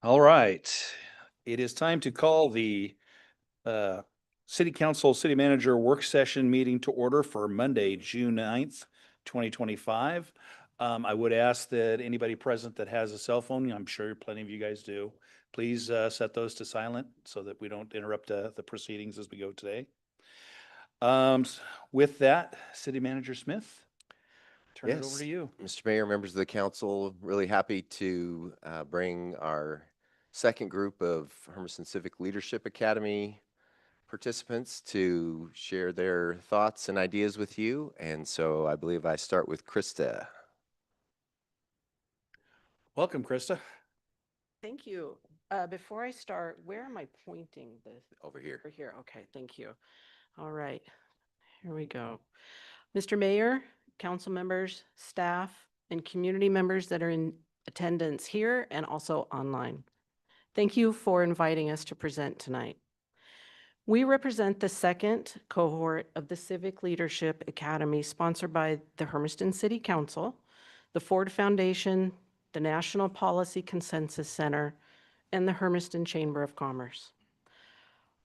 All right. It is time to call the City Council City Manager Work Session meeting to order for Monday, June 9th, 2025. I would ask that anybody present that has a cell phone, I'm sure plenty of you guys do, please set those to silent so that we don't interrupt the proceedings as we go today. With that, City Manager Smith, turn it over to you. Mr. Mayor, members of the council, really happy to bring our second group of Hermiston Civic Leadership Academy participants to share their thoughts and ideas with you. And so I believe I start with Krista. Welcome, Krista. Thank you. Before I start, where am I pointing this? Over here. Over here. Okay, thank you. All right, here we go. Mr. Mayor, council members, staff, and community members that are in attendance here and also online. Thank you for inviting us to present tonight. We represent the second cohort of the Civic Leadership Academy sponsored by the Hermiston City Council, the Ford Foundation, the National Policy Consensus Center, and the Hermiston Chamber of Commerce.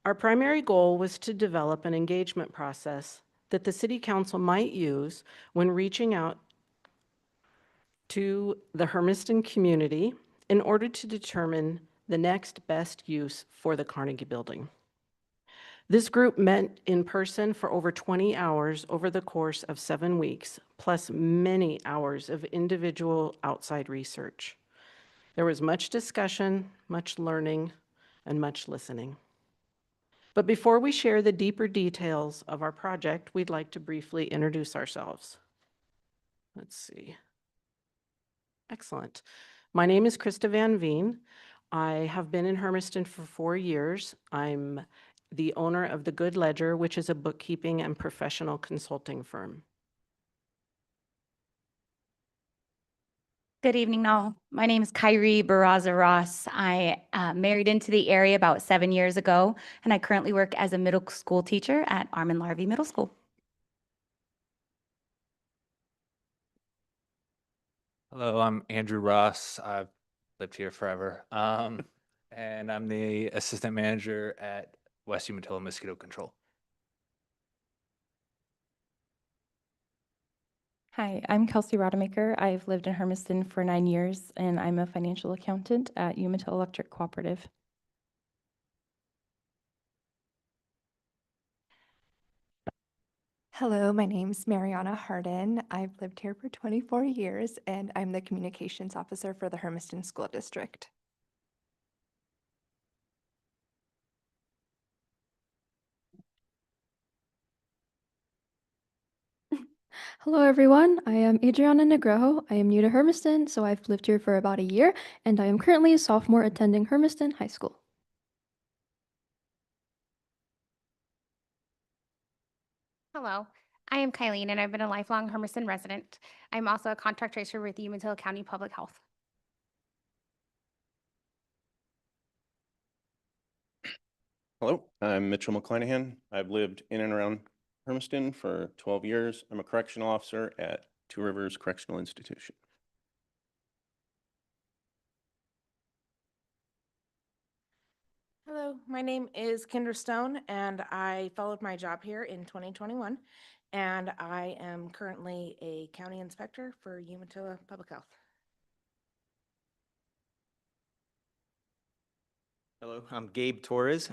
Our primary goal was to develop an engagement process that the City Council might use when reaching out to the Hermiston community in order to determine the next best use for the Carnegie Building. This group met in person for over 20 hours over the course of 7 weeks, plus many hours of individual outside research. There was much discussion, much learning, and much listening. But before we share the deeper details of our project, we'd like to briefly introduce ourselves. Let's see. Excellent. My name is Krista Van Veen. I have been in Hermiston for 4 years. I'm the owner of The Good Ledger, which is a bookkeeping and professional consulting firm. Good evening all. My name is Kyrie Barraza Ross. I married into the area about 7 years ago, and I currently work as a middle school teacher at Armin Larvey Middle School. Hello, I'm Andrew Ross. I've lived here forever. And I'm the assistant manager at West Umatilla Mosquito Control. Hi, I'm Kelsey Rodemaker. I've lived in Hermiston for 9 years, and I'm a financial accountant at Umatilla Electric Cooperative. Hello, my name's Mariana Hardin. I've lived here for 24 years, and I'm the communications officer for the Hermiston School District. Hello everyone, I am Adriana Negrejo. I am new to Hermiston, so I've lived here for about a year, and I am currently a sophomore attending Hermiston High School. Hello, I am Kylene, and I've been a lifelong Hermiston resident. I'm also a contract tracer with Umatilla County Public Health. Hello, I'm Mitchell McClanahan. I've lived in and around Hermiston for 12 years. I'm a correctional officer at Two Rivers Correctional Institution. Hello, my name is Kendra Stone, and I followed my job here in 2021, and I am currently a county inspector for Umatilla Public Health. Hello, I'm Gabe Torres,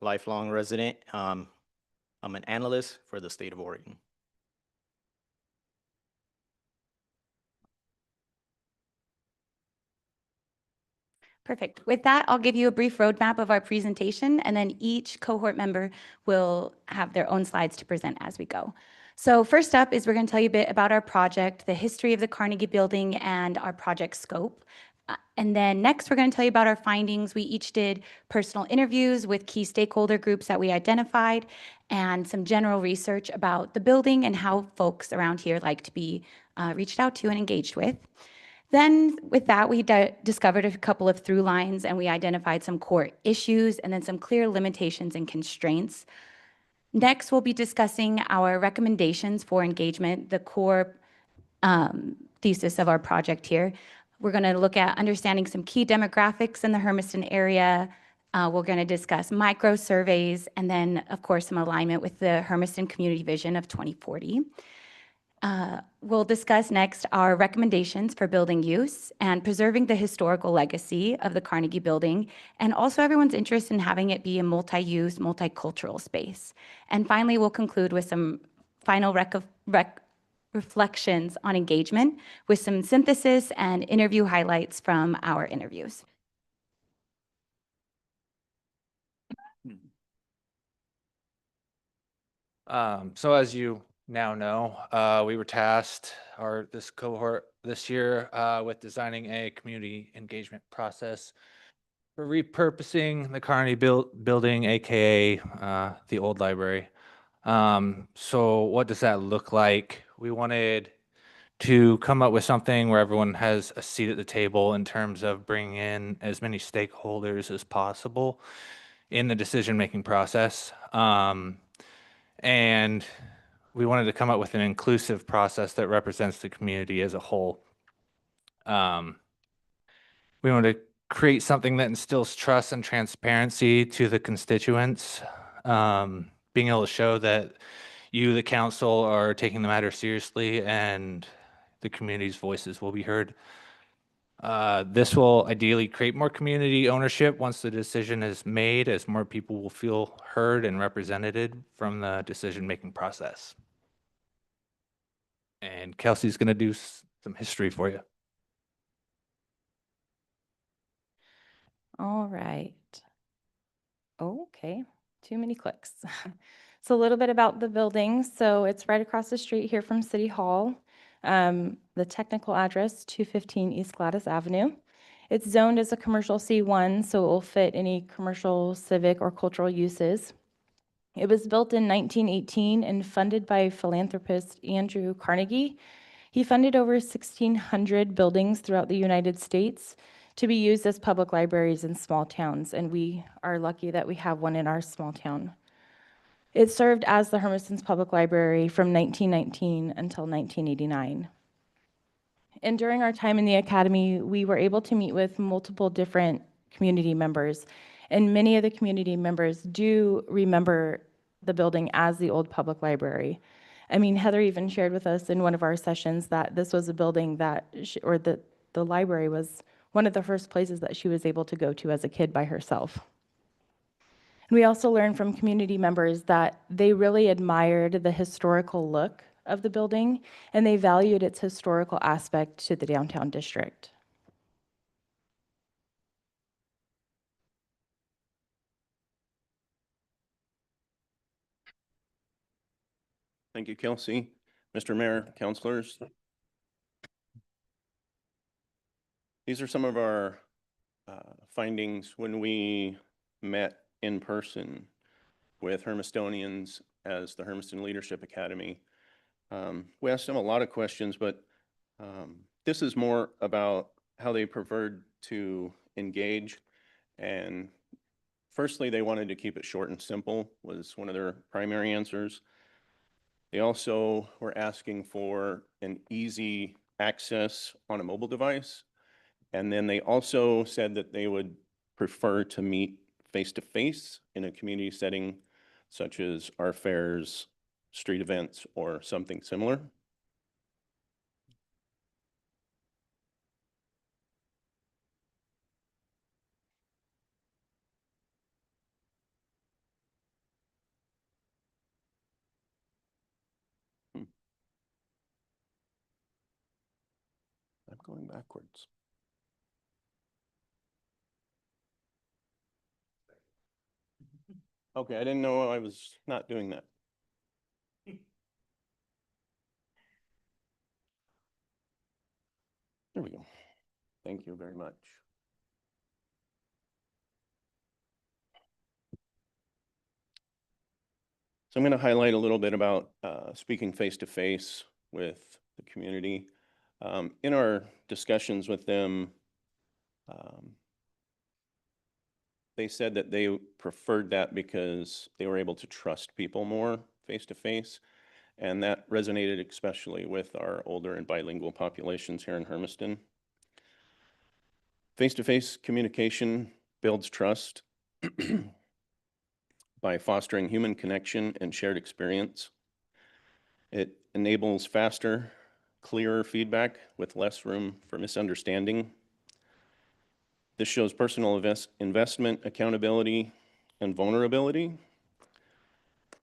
lifelong resident. I'm an analyst for the state of Oregon. Perfect. With that, I'll give you a brief roadmap of our presentation, and then each cohort member will have their own slides to present as we go. So first up is we're going to tell you a bit about our project, the history of the Carnegie Building, and our project scope. And then next, we're going to tell you about our findings. We each did personal interviews with key stakeholder groups that we identified and some general research about the building and how folks around here like to be reached out to and engaged with. Then with that, we discovered a couple of through lines, and we identified some core issues and then some clear limitations and constraints. Next, we'll be discussing our recommendations for engagement, the core thesis of our project here. We're going to look at understanding some key demographics in the Hermiston area. We're going to discuss micro surveys, and then, of course, some alignment with the Hermiston Community Vision of 2040. We'll discuss next our recommendations for building use and preserving the historical legacy of the Carnegie Building, and also everyone's interest in having it be a multi-use, multicultural space. And finally, we'll conclude with some final reflections on engagement with some synthesis and interview highlights from our interviews. So as you now know, we were tasked, or this cohort this year, with designing a community engagement process for repurposing the Carnegie building, aka the old library. So what does that look like? We wanted to come up with something where everyone has a seat at the table in terms of bringing in as many stakeholders as possible in the decision-making process. And we wanted to come up with an inclusive process that represents the community as a whole. We wanted to create something that instills trust and transparency to the constituents, being able to show that you, the council, are taking the matter seriously and the community's voices will be heard. This will ideally create more community ownership once the decision is made, as more people will feel heard and represented from the decision-making process. And Kelsey's going to do some history for you. All right. Okay, too many clicks. So a little bit about the building. So it's right across the street here from City Hall. The technical address, 215 East Gladys Avenue. It's zoned as a commercial C1, so it will fit any commercial, civic, or cultural uses. It was built in 1918 and funded by philanthropist Andrew Carnegie. He funded over 1,600 buildings throughout the United States to be used as public libraries in small towns, and we are lucky that we have one in our small town. It served as the Hermiston's Public Library from 1919 until 1989. And during our time in the academy, we were able to meet with multiple different community members, and many of the community members do remember the building as the old public library. I mean, Heather even shared with us in one of our sessions that this was a building that, the library was one of the first places that she was able to go to as a kid by herself. We also learned from community members that they really admired the historical look of the building, and they valued its historical aspect to the downtown district. Thank you, Kelsey. Mr. Mayor, councilors. These are some of our findings when we met in person with Hermistonians as the Hermiston Leadership Academy. We asked them a lot of questions, but this is more about how they preferred to engage. And firstly, they wanted to keep it short and simple, was one of their primary answers. They also were asking for an easy access on a mobile device. And then they also said that they would prefer to meet face-to-face in a community setting, such as our fairs, street events, or something similar. I'm going backwards. Okay, I didn't know I was not doing that. There we go. Thank you very much. So I'm going to highlight a little bit about speaking face-to-face with the community. In our discussions with them, they said that they preferred that because they were able to trust people more face-to-face. And that resonated especially with our older and bilingual populations here in Hermiston. Face-to-face communication builds trust by fostering human connection and shared experience. It enables faster, clearer feedback with less room for misunderstanding. This shows personal investment, accountability, and vulnerability.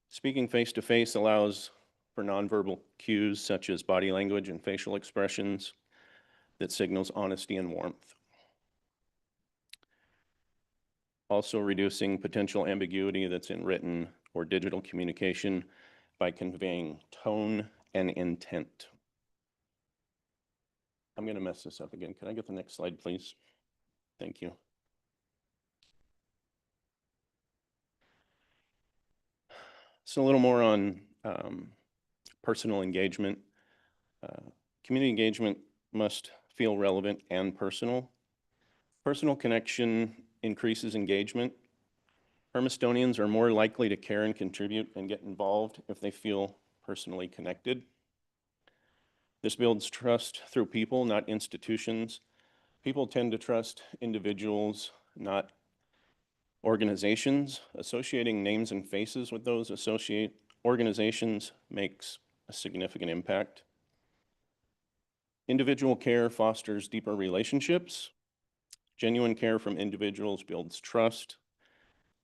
Speaking face-to-face allows for nonverbal cues such as body language and facial expressions that signals honesty and warmth. Also reducing potential ambiguity that's in written or digital communication by conveying tone and intent. I'm going to mess this up again. Can I get the next slide, please? Thank you. So a little more on personal engagement. Community engagement must feel relevant and personal. Personal connection increases engagement. Hermistonians are more likely to care and contribute and get involved if they feel personally connected. This builds trust through people, not institutions. People tend to trust individuals, not organizations. Associating names and faces with those organizations makes a significant impact. Individual care fosters deeper relationships. Genuine care from individuals builds trust,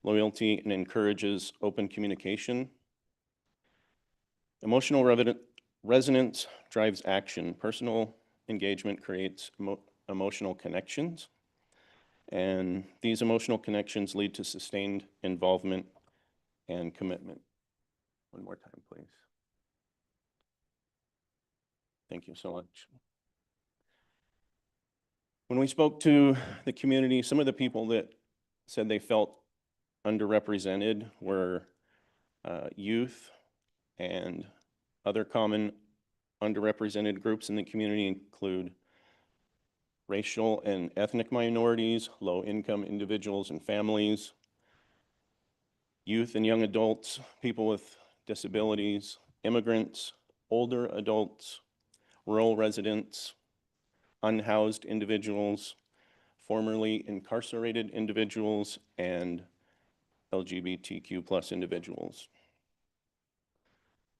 loyalty, and encourages open communication. Emotional resonance drives action. Personal engagement creates emotional connections, and these emotional connections lead to sustained involvement and commitment. One more time, please. Thank you so much. When we spoke to the community, some of the people that said they felt underrepresented were youth and other common underrepresented groups in the community include racial and ethnic minorities, low-income individuals and families, youth and young adults, people with disabilities, immigrants, older adults, rural residents, unhoused individuals, formerly incarcerated individuals, and LGBTQ+ individuals.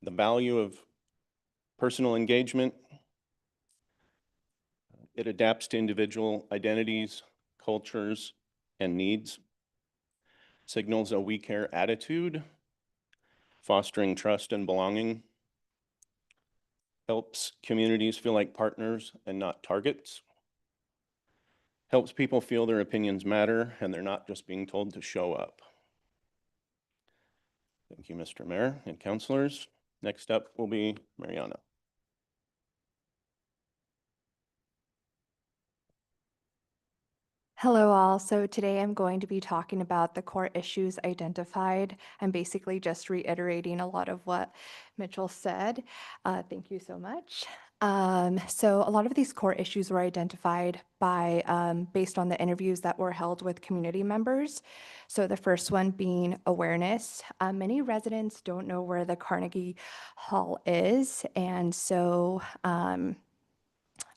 The value of personal engagement: it adapts to individual identities, cultures, and needs. Signals a we care attitude, fostering trust and belonging. Helps communities feel like partners and not targets. Helps people feel their opinions matter and they're not just being told to show up. Thank you, Mr. Mayor and councilors. Next up will be Mariana. Hello all. So today I'm going to be talking about the core issues identified. I'm basically just reiterating a lot of what Mitchell said. Thank you so much. So a lot of these core issues were identified by based on the interviews that were held with community members. So the first one being awareness. Many residents don't know where the Carnegie Hall is, and so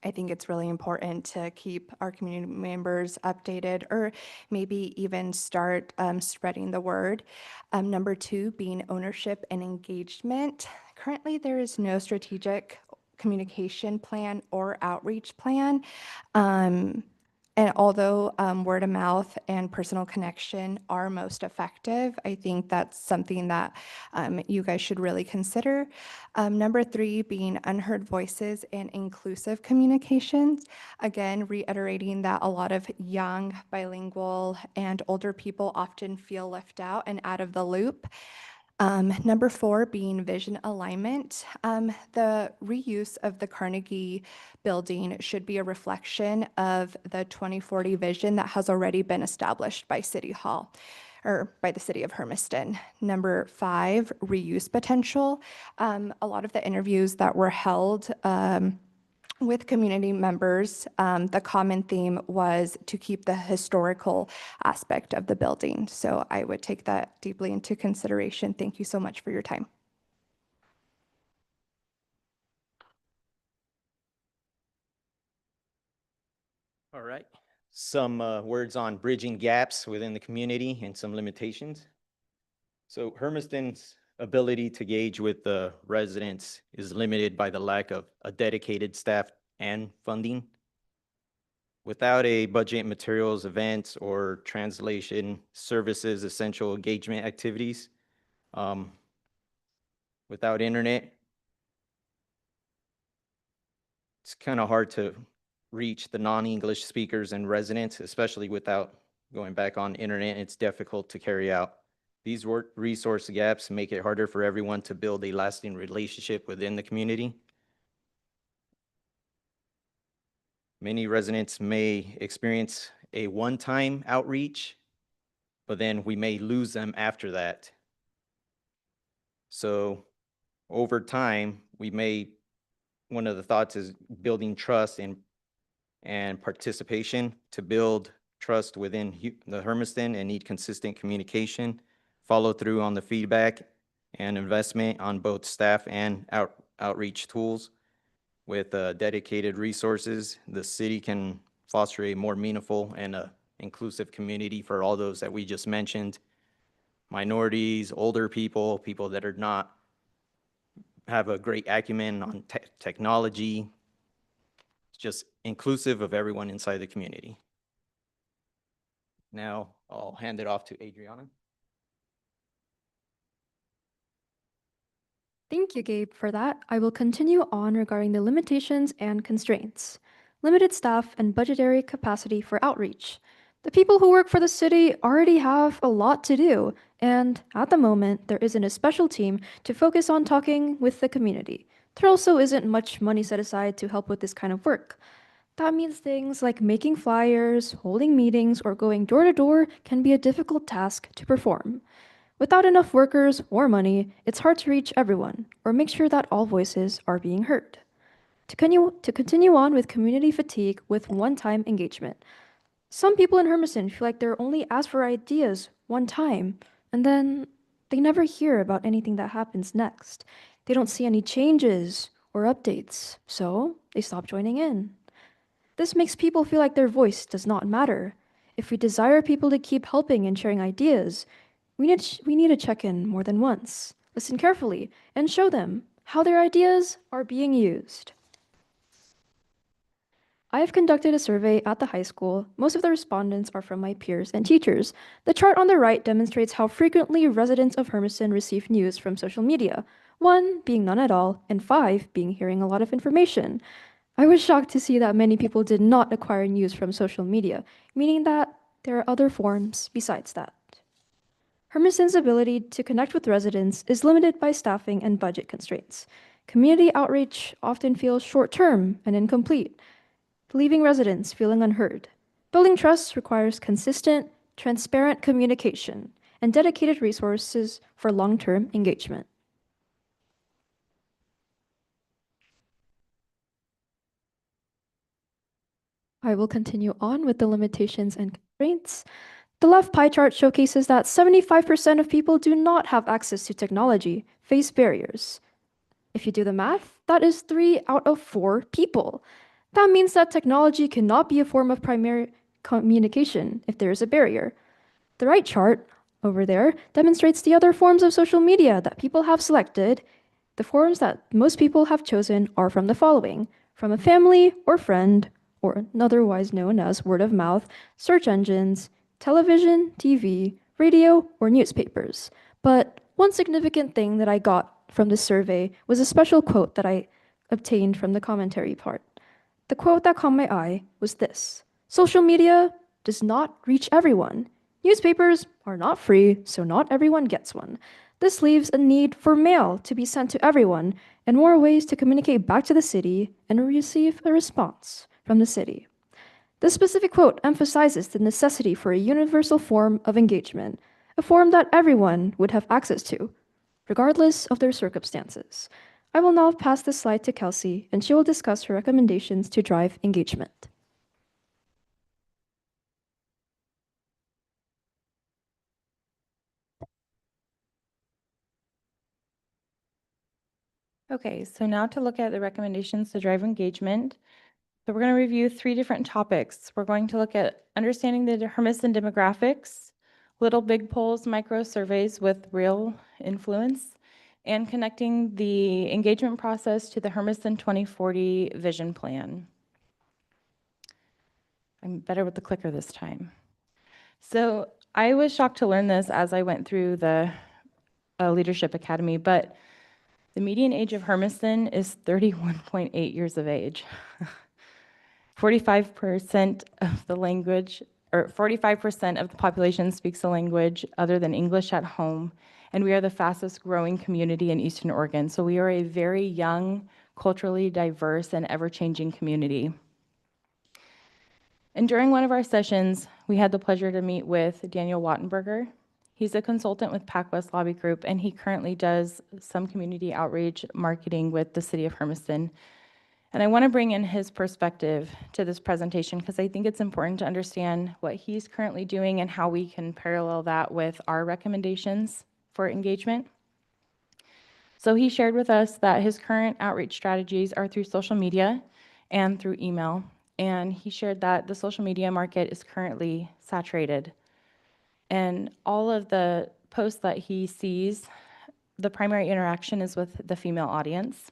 I think it's really important to keep our community members updated, or maybe even start spreading the word. Number two being ownership and engagement. Currently, there is no strategic communication plan or outreach plan. And although word of mouth and personal connection are most effective, I think that's something that you guys should really consider. Number three being unheard voices and inclusive communications. Again, reiterating that a lot of young, bilingual, and older people often feel left out and out of the loop. Number four being vision alignment. The reuse of the Carnegie building should be a reflection of the 2040 vision that has already been established by City Hall, or by the city of Hermiston. Number five, reuse potential. A lot of the interviews that were held with community members, the common theme was to keep the historical aspect of the building. So I would take that deeply into consideration. Thank you so much for your time. All right. some words on bridging gaps within the community and some limitations. So Hermiston's ability to engage with the residents is limited by the lack of a dedicated staff and funding. Without a budget, materials, events, or translation services, essential engagement activities, without internet, it's kind of hard to reach the non-English speakers and residents, especially without going back on internet. It's difficult to carry out. These resource gaps make it harder for everyone to build a lasting relationship within the community. Many residents may experience a one-time outreach, but then we may lose them after that. So over time, one of the thoughts is building trust and participation. To build trust within the Hermiston and need consistent communication, follow through on the feedback, and investment on both staff and outreach tools. With dedicated resources, the city can foster a more meaningful and inclusive community for all those that we just mentioned. Minorities, older people, people that are not have a great acumen on technology. It's just inclusive of everyone inside the community. Now I'll hand it off to Adriana. Thank you, Gabe, for that. I will continue on regarding the limitations and constraints. Limited staff and budgetary capacity for outreach. The people who work for the city already have a lot to do, and at the moment, there isn't a special team to focus on talking with the community. There also isn't much money set aside to help with this kind of work. That means things like making flyers, holding meetings, or going door to door can be a difficult task to perform. Without enough workers or money, it's hard to reach everyone or make sure that all voices are being heard. To continue on with community fatigue with one-time engagement. Some people in Hermiston feel like they're only asked for ideas one time, and then they never hear about anything that happens next. They don't see any changes or updates, so they stop joining in. This makes people feel like their voice does not matter. If we desire people to keep helping and sharing ideas, we need to check in more than once, listen carefully, and show them how their ideas are being used. I have conducted a survey at the high school. Most of the respondents are from my peers and teachers. The chart on the right demonstrates how frequently residents of Hermiston receive news from social media, 1 being none at all, and 5 being hearing a lot of information. I was shocked to see that many people did not acquire news from social media, meaning that there are other forms besides that. Hermiston's ability to connect with residents is limited by staffing and budget constraints. Community outreach often feels short-term and incomplete, leaving residents feeling unheard. Building trust requires consistent, transparent communication and dedicated resources for long-term engagement. I will continue on with the limitations and constraints. The left pie chart showcases that 75% of people do not have access to technology, face barriers. If you do the math, that is 3 out of 4 people. That means that technology cannot be a form of primary communication if there is a barrier. The right chart over there demonstrates the other forms of social media that people have selected. The forms that most people have chosen are from the following: from a family or friend, or otherwise known as word of mouth, search engines, television, TV, radio, or newspapers. But one significant thing that I got from this survey was a special quote that I obtained from the commentary part. The quote that caught my eye was this: "Social media does not reach everyone. Newspapers are not free, so not everyone gets one. This leaves a need for mail to be sent to everyone and more ways to communicate back to the city and receive a response from the city." This specific quote emphasizes the necessity for a universal form of engagement, a form that everyone would have access to, regardless of their circumstances. I will now pass this slide to Kelsey, and she will discuss her recommendations to drive engagement. Okay, so now to look at the recommendations to drive engagement. So we're going to review 3 different topics. We're going to look at understanding the Hermiston demographics, little big polls, micro surveys with real influence, and connecting the engagement process to the Hermiston 2040 vision plan. I'm better with the clicker this time. So I was shocked to learn this as I went through the Leadership Academy, but the median age of Hermiston is 31.8 years of age. 45% of the language, or 45% of the population speaks a language other than English at home, and we are the fastest growing community in Eastern Oregon. So we are a very young, culturally diverse, and ever-changing community. And during one of our sessions, we had the pleasure to meet with Daniel Wattenberger. He's a consultant with PacWest Lobby Group, and he currently does some community outreach marketing with the city of Hermiston. And I want to bring in his perspective to this presentation because I think it's important to understand what he's currently doing and how we can parallel that with our recommendations for engagement. So he shared with us that his current outreach strategies are through social media and through email. And he shared that the social media market is currently saturated. And all of the posts that he sees, the primary interaction is with the female audience.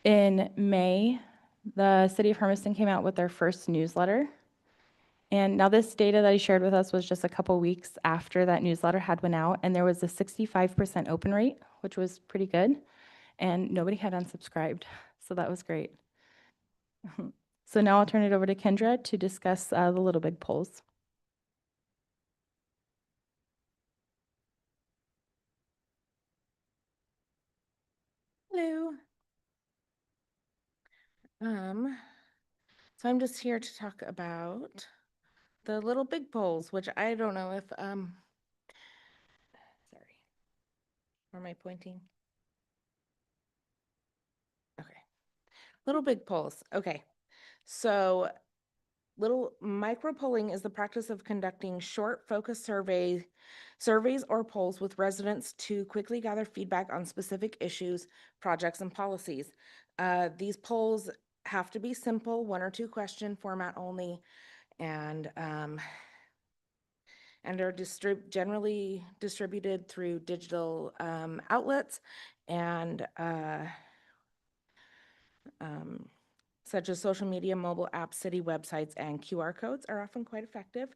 In May, the city of Hermiston came out with their first newsletter. And now this data that he shared with us was just a couple weeks after that newsletter had went out, and there was a 65% open rate, which was pretty good, and nobody had unsubscribed, so that was great. So now I'll turn it over to Kendra to discuss the Little Big polls. Hello. So I'm just here to talk about the little big polls, which I don't know if, sorry, where am I pointing? Okay. Little big polls. Okay. So little micro polling is the practice of conducting short focus surveys or polls with residents to quickly gather feedback on specific issues, projects, and policies. These polls have to be simple, 1 or 2 question format only, and are generally distributed through digital outlets and such as social media, mobile apps, city websites, and QR codes are often quite effective.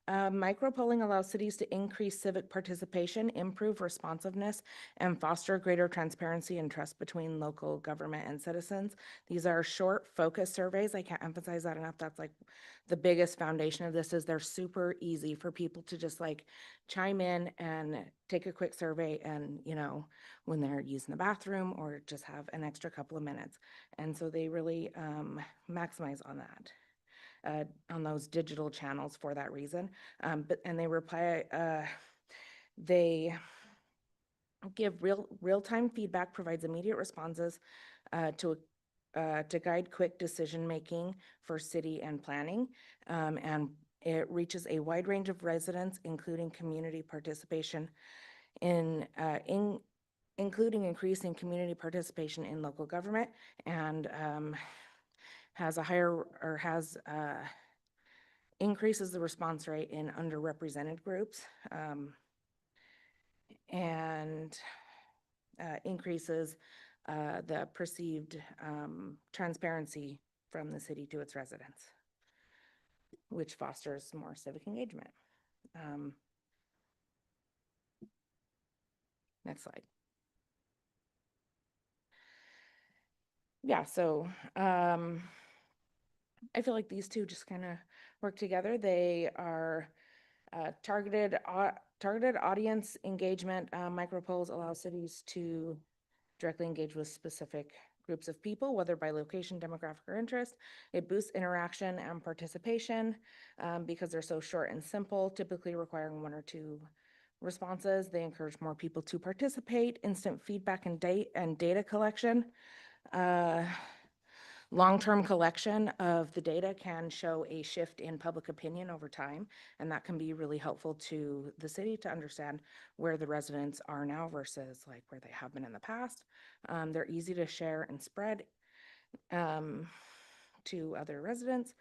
Micro-polling allows cities to increase civic participation, improve responsiveness, and foster greater transparency and trust between local government and citizens. These are short, focused surveys. I can't emphasize that enough. That's like the biggest foundation of this is they're super easy for people to just like chime in and take a quick survey and, you know, when they're using the bathroom or just have an extra couple of minutes. And so they really maximize on that, on those digital channels for that reason. And they they give real-time feedback, provides immediate responses to guide quick decision-making for city and planning. And it reaches a wide range of residents, including community participation including increasing community participation in local government, and has a higher or has increases the response rate in underrepresented groups, and increases the perceived transparency from the city to its residents, which fosters more civic engagement. Next slide. Yeah, so I feel like these two just kind of work together. They are targeted audience engagement. Micropolls allow cities to directly engage with specific groups of people, whether by location, demographic, or interest. It boosts interaction and participation because they're so short and simple, typically requiring 1 or 2 responses. They encourage more people to participate, instant feedback and data collection. Long-term collection of the data can show a shift in public opinion over time, and that can be really helpful to the city to understand where the residents are now versus like where they have been in the past. They're easy to share and spread. to other residents.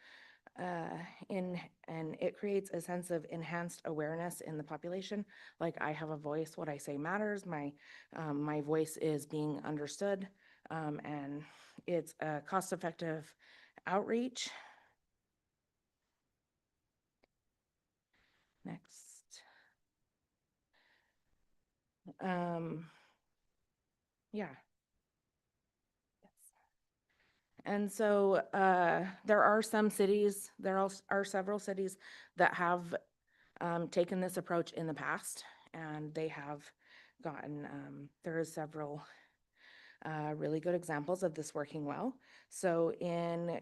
And it creates a sense of enhanced awareness in the population. Like, I have a voice, what I say matters, my voice is being understood, and it's a cost-effective outreach. Next. Yeah. And so there are some cities, are several cities that have taken this approach in the past, and they have gotten, there are several really good examples of this working well. So in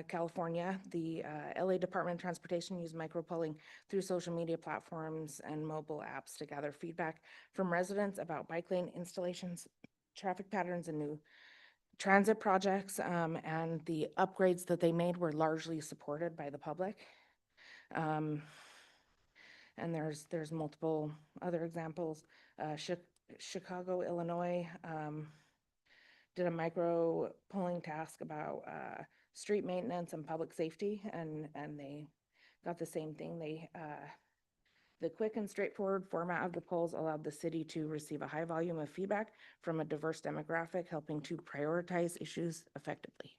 California, the LA Department of Transportation used micropolling through social media platforms and mobile apps to gather feedback from residents about bike lane installations, traffic patterns, and new transit projects, and the upgrades that they made were largely supported by the public. And there's multiple other examples. Chicago, Illinois, did a micro polling task about street maintenance and public safety, and they got the same thing. The quick and straightforward format of the polls allowed the city to receive a high volume of feedback from a diverse demographic, helping to prioritize issues effectively.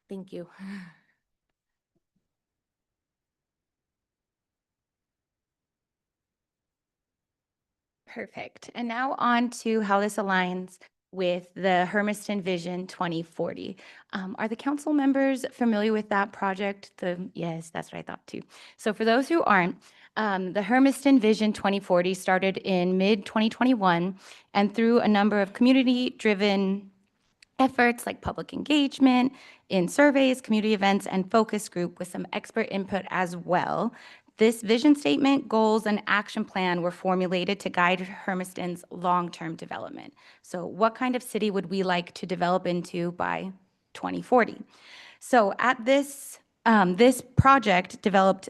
Thank you. Perfect. And now on to how this aligns with the Hermiston Vision 2040. Are the council members familiar with that project? Yes, that's what I thought too. So for those who aren't, the Hermiston Vision 2040 started in mid-2021, and through a number of community-driven efforts like public engagement, in surveys, community events, and focus group with some expert input as well, this vision statement, goals, and action plan were formulated to guide Hermiston's long-term development. So what kind of city would we like to develop into by 2040? So at this project developed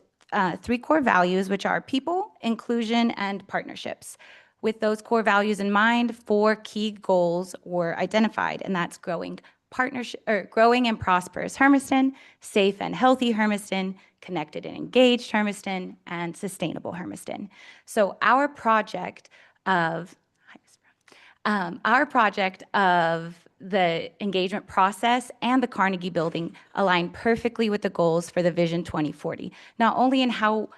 3 core values, which are people, inclusion, and partnerships. With those core values in mind, 4 key goals were identified, and that's growing and prosperous Hermiston, safe and healthy Hermiston, connected and engaged Hermiston, and sustainable Hermiston. So our project of the engagement process and the Carnegie Building align perfectly with the goals for the Vision 2040, not only in how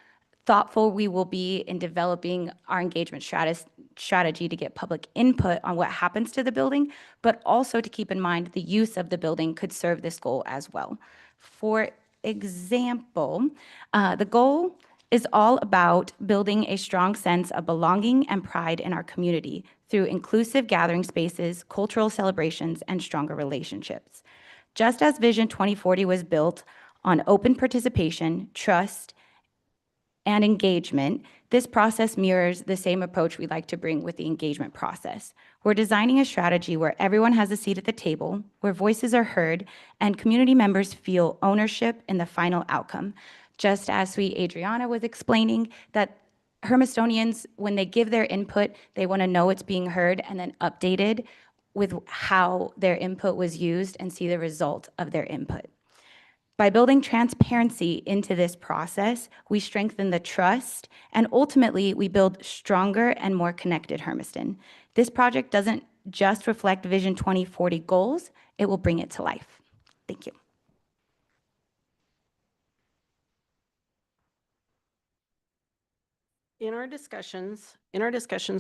thoughtful we will be in developing our engagement strategy to get public input on what happens to the building, but also to keep in mind the use of the building could serve this goal as well. For example, the goal is all about building a strong sense of belonging and pride in our community through inclusive gathering spaces, cultural celebrations, and stronger relationships. Just as Vision 2040 was built on open participation, trust, and engagement, this process mirrors the same approach we like to bring with the engagement process. We're designing a strategy where everyone has a seat at the table, where voices are heard, and community members feel ownership in the final outcome. Just as sweet Adriana was explaining, that Hermistonians, when they give their input, they want to know it's being heard and then updated with how their input was used and see the result of their input. By building transparency into this process, we strengthen the trust, and ultimately, we build stronger and more connected Hermiston. This project doesn't just reflect Vision 2040 goals, it will bring it to life. Thank you. In our discussions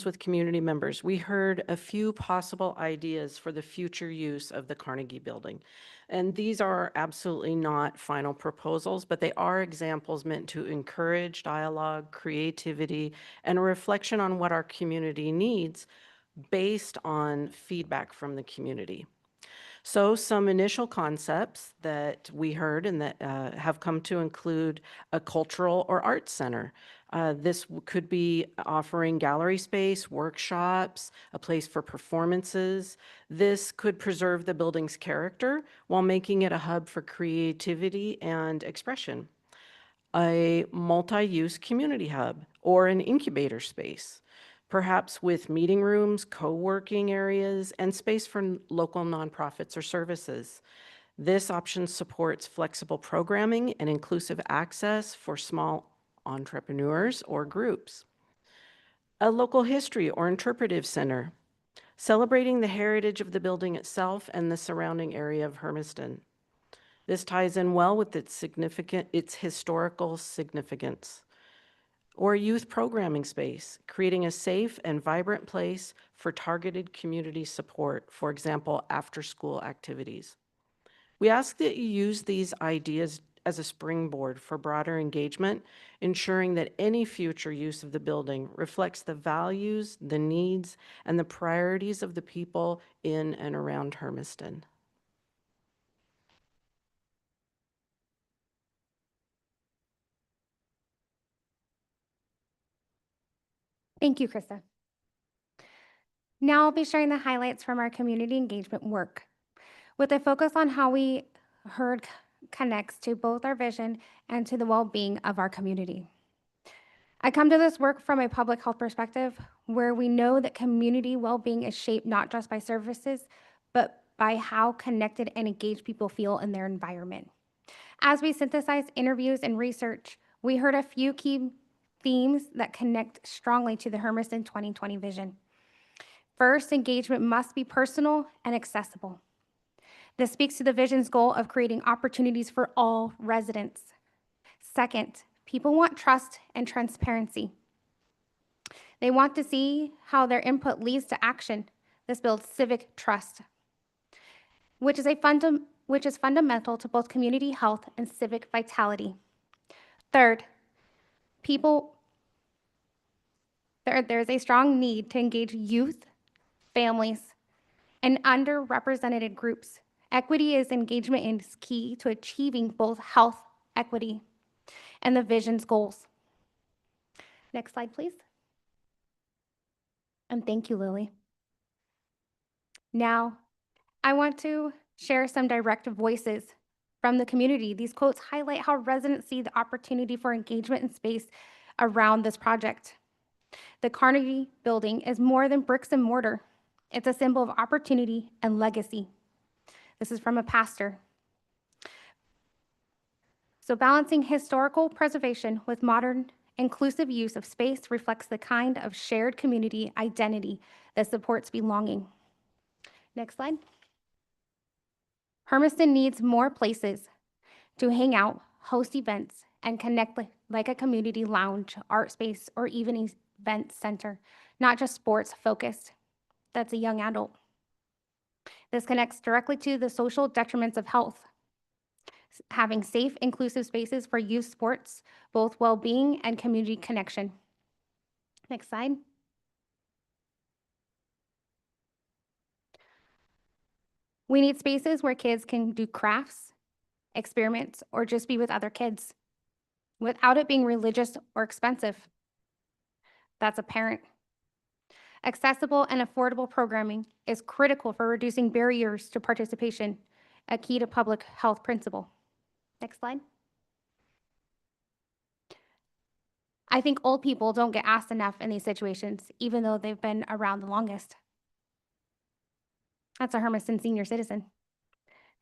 with community members, we heard a few possible ideas for the future use of the Carnegie Building. And these are absolutely not final proposals, but they are examples meant to encourage dialogue, creativity, and a reflection on what our community needs based on feedback from the community. So some initial concepts that we heard and that have come to include a cultural or art center. This could be offering gallery space, workshops, a place for performances. This could preserve the building's character while making it a hub for creativity and expression. A multi-use community hub or an incubator space, perhaps with meeting rooms, co-working areas, and space for local nonprofits or services. This option supports flexible programming and inclusive access for small entrepreneurs or groups. A local history or interpretive center, celebrating the heritage of the building itself and the surrounding area of Hermiston. This ties in well with its historical significance. Or a youth programming space, creating a safe and vibrant place for targeted community support, for example, after-school activities. We ask that you use these ideas as a springboard for broader engagement, ensuring that any future use of the building reflects the values, the needs, and the priorities of the people in and around Hermiston. Thank you, Krista. Now I'll be sharing the highlights from our community engagement work, with a focus on how we heard connects to both our vision and to the well-being of our community. I come to this work from a public health perspective, where we know that community well-being is shaped not just by services, but by how connected and engaged people feel in their environment. As we synthesized interviews and research, we heard a few key themes that connect strongly to the Hermiston 2020 vision. First, engagement must be personal and accessible. This speaks to the vision's goal of creating opportunities for all residents. Second, people want trust and transparency. They want to see how their input leads to action. This builds civic trust, which is fundamental to both community health and civic vitality. Third, there is a strong need to engage youth, families, and underrepresented groups. Equity is engagement and is key to achieving both health equity and the vision's goals. Next slide, please. And thank you, Lily. Now, I want to share some direct voices from the community. These quotes highlight how residents see the opportunity for engagement and space around this project. The Carnegie Building is more than bricks and mortar. It's a symbol of opportunity and legacy. This is from a pastor. So balancing historical preservation with modern inclusive use of space reflects the kind of shared community identity that supports belonging. Next slide. Hermiston needs more places to hang out, host events, and connect like a community lounge, art space, or even event center, not just sports focused. That's a young adult. This connects directly to the social detriments of health. Having safe, inclusive spaces for youth sports, both well-being and community connection. Next slide. We need spaces where kids can do crafts, experiments, or just be with other kids without it being religious or expensive. That's apparent. Accessible and affordable programming is critical for reducing barriers to participation, a key to public health principle. Next slide. I think old people don't get asked enough in these situations, even though they've been around the longest. That's a Hermiston senior citizen.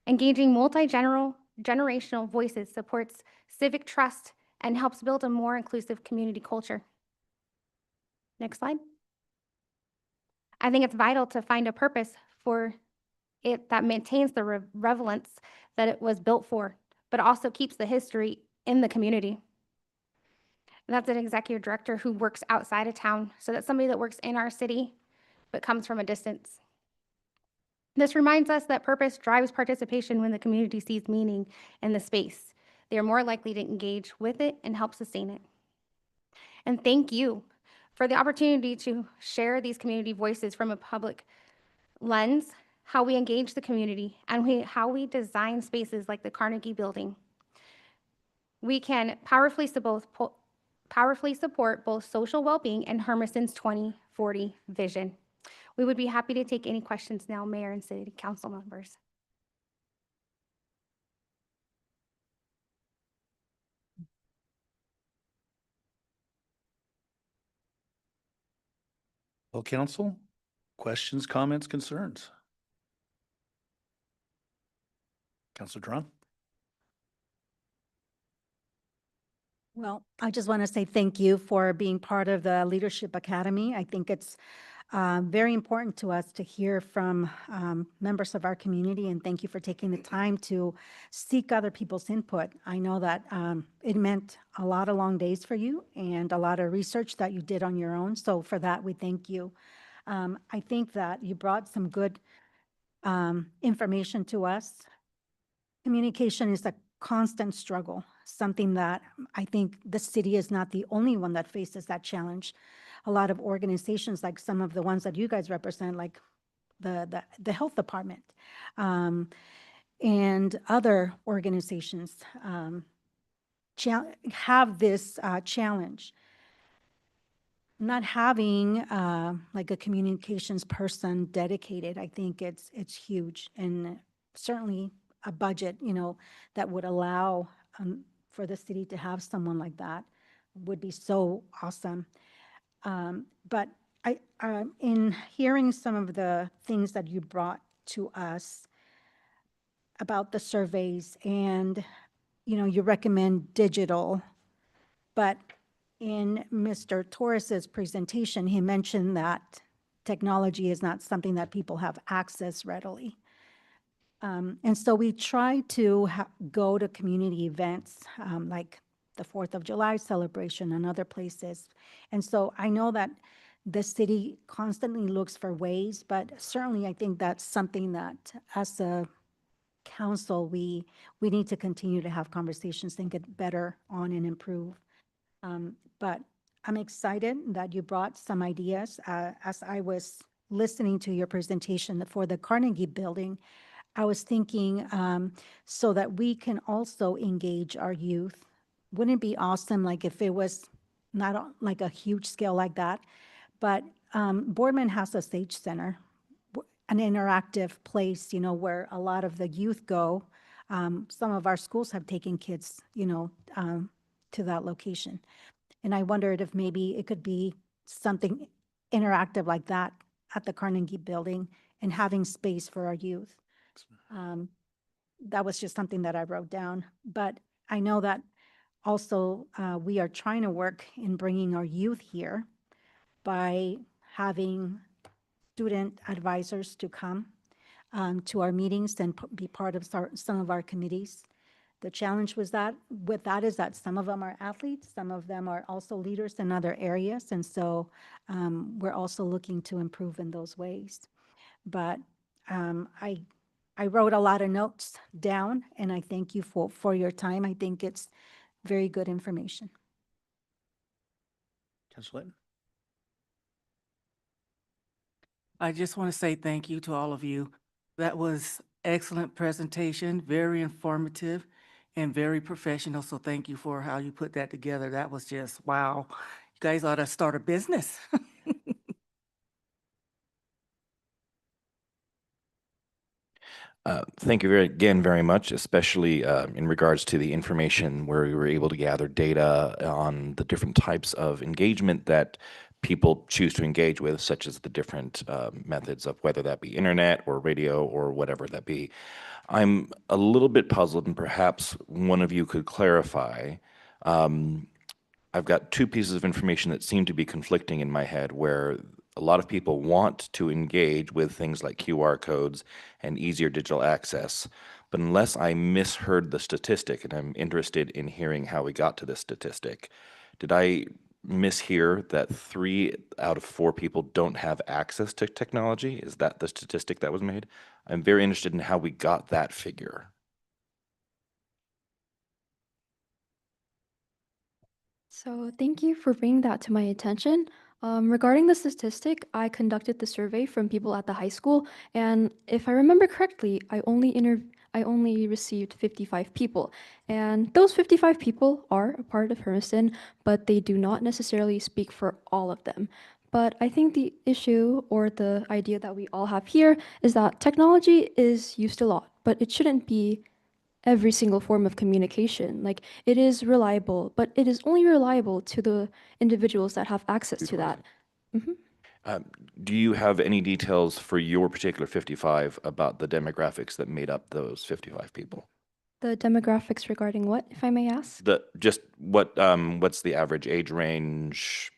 Engaging multi-generational voices supports civic trust and helps build a more inclusive community culture. Next slide. I think it's vital to find a purpose for it that maintains the relevance that it was built for, but also keeps the history in the community. And that's an executive director who works outside of town, so that's somebody that works in our city, but comes from a distance. This reminds us that purpose drives participation when the community sees meaning in the space. They are more likely to engage with it and help sustain it. And thank you for the opportunity to share these community voices from a public lens, how we engage the community, and how we design spaces like the Carnegie Building. We can powerfully support both social well-being and Hermiston's 2040 vision. We would be happy to take any questions now, Mayor and City Council members. Well, council, questions, comments, concerns? Counselor Drawn? Well, I just want to say thank you for being part of the Leadership Academy. I think it's very important to us to hear from members of our community, and thank you for taking the time to seek other people's input. I know that it meant a lot of long days for you and a lot of research that you did on your own, so for that, we thank you. I think that you brought some good information to us. Communication is a constant struggle, something that I think the city is not the only one that faces that challenge. A lot of organizations, like some of the ones that you guys represent, like the health department, and other organizations have this challenge. Not having like a communications person dedicated, I think it's huge, and certainly a budget, that would allow for the city to have someone like that would be so awesome. But in hearing some of the things that you brought to us about the surveys, and you recommend digital, but in Mr. Torres's presentation, he mentioned that technology is not something that people have access readily. And so we try to go to community events like the 4th of July celebration and other places. And so I know that the city constantly looks for ways, but certainly I think that's something that as a council, we need to continue to have conversations and get better on and improve. But I'm excited that you brought some ideas. As I was listening to your presentation for the Carnegie Building, I was thinking so that we can also engage our youth. Wouldn't it be awesome, like if it was not like a huge scale like that, but Boardman has a Sage Center, an interactive place, where a lot of the youth go. Some of our schools have taken kids, to that location. And I wondered if maybe it could be something interactive like that at the Carnegie Building and having space for our youth. That was just something that I wrote down. But I know that also we are trying to work in bringing our youth here by having student advisors to come to our meetings and be part of some of our committees. The challenge with that is that some of them are athletes, some of them are also leaders in other areas, and so we're also looking to improve in those ways. But I wrote a lot of notes down, and I thank you for your time. I think it's very good information. Councilor Layton? I just want to say thank you to all of you. That was excellent presentation, very informative and very professional. So thank you for how you put that together. That was just, wow. You guys ought to start a business. Thank you again very much, especially in regards to the information where we were able to gather data on the different types of engagement that people choose to engage with, such as the different methods of whether that be internet or radio or whatever that be. I'm a little bit puzzled, and perhaps one of you could clarify. I've got two pieces of information that seem to be conflicting in my head, where a lot of people want to engage with things like QR codes and easier digital access. But unless I misheard the statistic, and I'm interested in hearing how we got to this statistic, did I mishear that 3 out of 4 people don't have access to technology? Is that the statistic that was made? I'm very interested in how we got that figure. So thank you for bringing that to my attention. Regarding the statistic, I conducted the survey from people at the high school, and if I remember correctly, I only received 55 people, and those 55 people are a part of Hermiston, but they do not necessarily speak for all of them. But I think the issue or the idea that we all have here is that technology is used a lot, but it shouldn't be every single form of communication. Like, it is reliable, but it is only reliable to the individuals that have access to that. Do you have any details for your particular 55 about the demographics that made up those 55 people? The demographics regarding what, if I may ask? Just what's the average age range?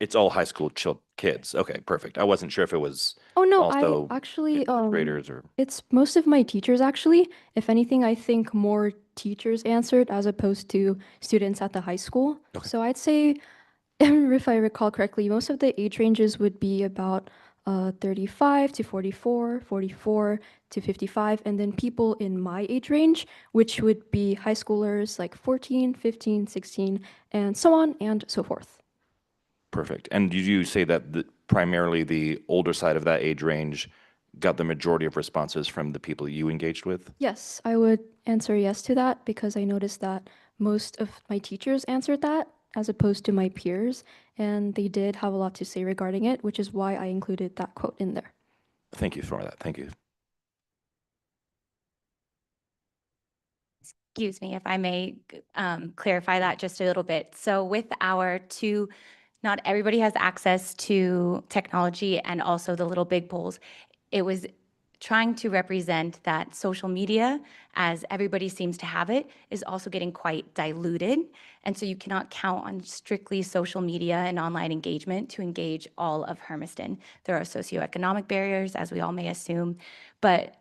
It's all high school kids. Okay, perfect. I wasn't sure if it was Oh no, also I actually graders or. it's most of my teachers actually. If anything, I think more teachers answered as opposed to students at the high school. Okay. So I'd say, if I recall correctly, most of the age ranges would be about 35 to 44, 44 to 55, and then people in my age range, which would be high schoolers like 14, 15, 16, and so on and so forth. Perfect. And did you say that primarily the older side of that age range got the majority of responses from the people you engaged with? Yes, I would answer yes to that because I noticed that most of my teachers answered that as opposed to my peers, and they did have a lot to say regarding it, which is why I included that quote in there. Thank you for that. Thank you. Excuse me, if I may clarify that just a little bit. So with our two, not everybody has access to technology and also the little big polls. It was trying to represent that social media, as everybody seems to have it, is also getting quite diluted. And so you cannot count on strictly social media and online engagement to engage all of Hermiston. There are socioeconomic barriers, as we all may assume, but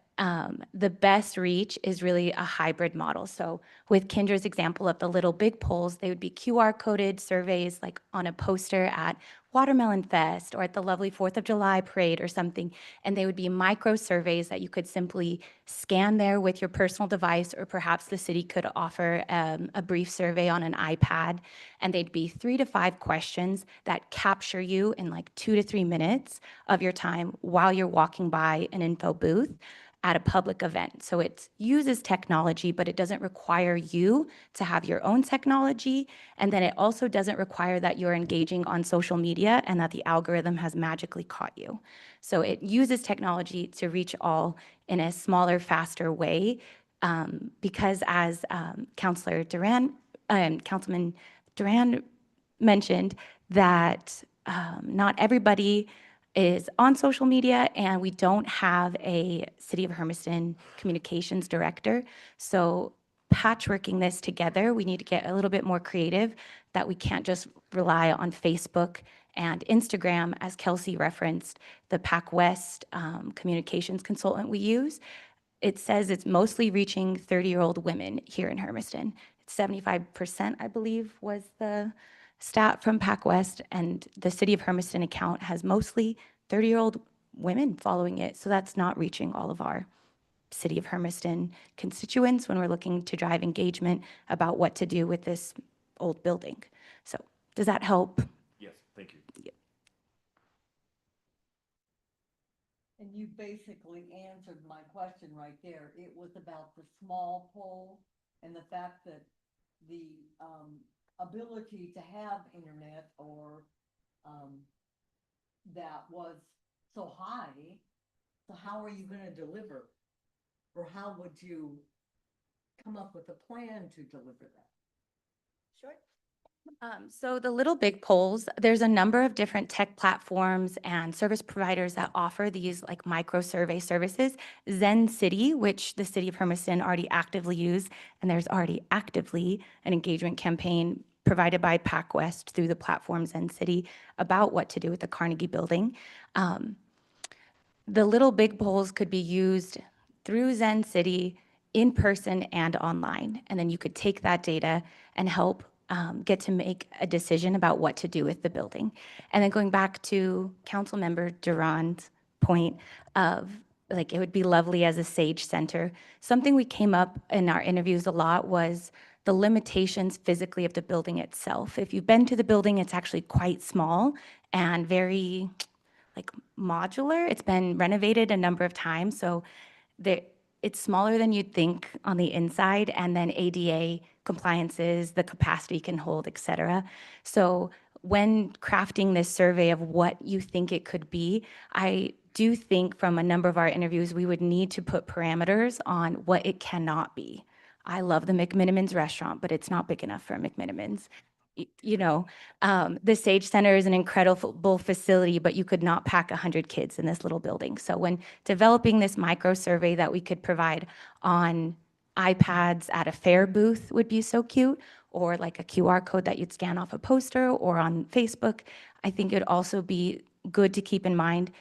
the best reach is really a hybrid model. So with Kendra's example of the little big polls, they would be QR coded surveys like on a poster at Watermelon Fest or at the lovely 4th of July parade or something. And they would be micro surveys that you could simply scan there with your personal device, or perhaps the city could offer a brief survey on an iPad. And they'd be 3 to 5 questions that capture you in like 2 to 3 minutes of your time while you're walking by an info booth at a public event. So it uses technology, but it doesn't require you to have your own technology. And then it also doesn't require that you're engaging on social media and that the algorithm has magically caught you. So it uses technology to reach all in a smaller, faster way. Because as Councilman Duran mentioned, that not everybody is on social media, and we don't have a City of Hermiston communications director. So patchworking this together, we need to get a little bit more creative, that we can't just rely on Facebook and Instagram. As Kelsey referenced, the Pac West communications consultant we use, it says it's mostly reaching 30-year-old women here in Hermiston. 75%, I believe, was the stat from Pac West, and the City of Hermiston account has mostly 30-year-old women following it. So that's not reaching all of our City of Hermiston constituents when we're looking to drive engagement about what to do with this old building. So does that help? Yes, thank you. And you basically answered my question right there. It was about the small pole and the fact that the ability to have internet or that was so high. So how are you going to deliver? Or how would you come up with a plan to deliver that? Sure. So the little big polls, there's a number of different tech platforms and service providers that offer these like micro survey services. Zen City, which the City of Hermiston already actively use, and there's already actively an engagement campaign provided by Pac West through the platform Zen City about what to do with the Carnegie Building. The little big polls could be used through Zen City in person and online. And then you could take that data and help get to make a decision about what to do with the building. And then going back to Councilmember Duran's point of like, it would be lovely as a SAGE center. Something we came up in our interviews a lot was the limitations physically of the building itself. If you've been to the building, it's actually quite small and very like modular. It's been renovated a number of times, so it's smaller than you'd think on the inside, and then ADA compliances, the capacity can hold, et cetera. So when crafting this survey of what you think it could be, I do think from a number of our interviews, we would need to put parameters on what it cannot be. I love the McMinimans restaurant, but it's not big enough for a McMinimans. the Sage Center is an incredible facility, but you could not pack 100 kids in this little building. So when developing this micro survey that we could provide on iPads at a fair booth would be so cute, or like a QR code that you'd scan off a poster or on Facebook, I think it'd also be good to keep in mind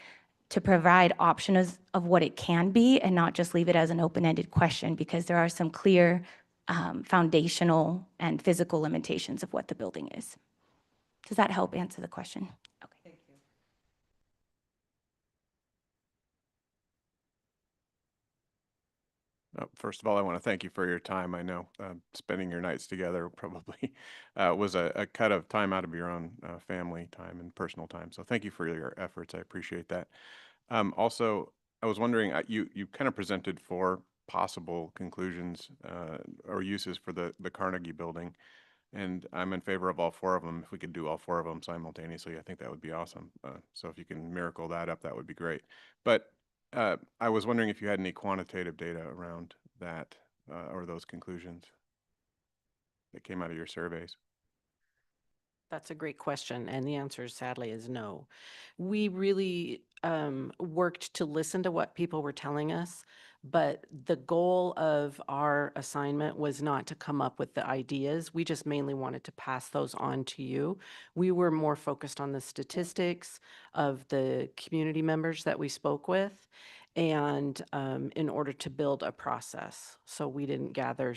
to provide options of what it can be and not just leave it as an open-ended question, because there are some clear foundational and physical limitations of what the building is. Does that help answer the question? Okay. Thank you. First of all, I want to thank you for your time. I know spending your nights together probably was a cut of time out of your own family time and personal time. So thank you for your efforts. I appreciate that. Also, I was wondering, you kind of presented 4 possible conclusions or uses for the Carnegie building, and I'm in favor of all 4 of them. If we could do all 4 of them simultaneously, I think that would be awesome. So if you can miracle that up, that would be great. But I was wondering if you had any quantitative data around that or those conclusions that came out of your surveys. That's a great question, and the answer sadly is no. We really worked to listen to what people were telling us, but the goal of our assignment was not to come up with the ideas. We just mainly wanted to pass those on to you. We were more focused on the statistics of the community members that we spoke with, and in order to build a process. So we didn't gather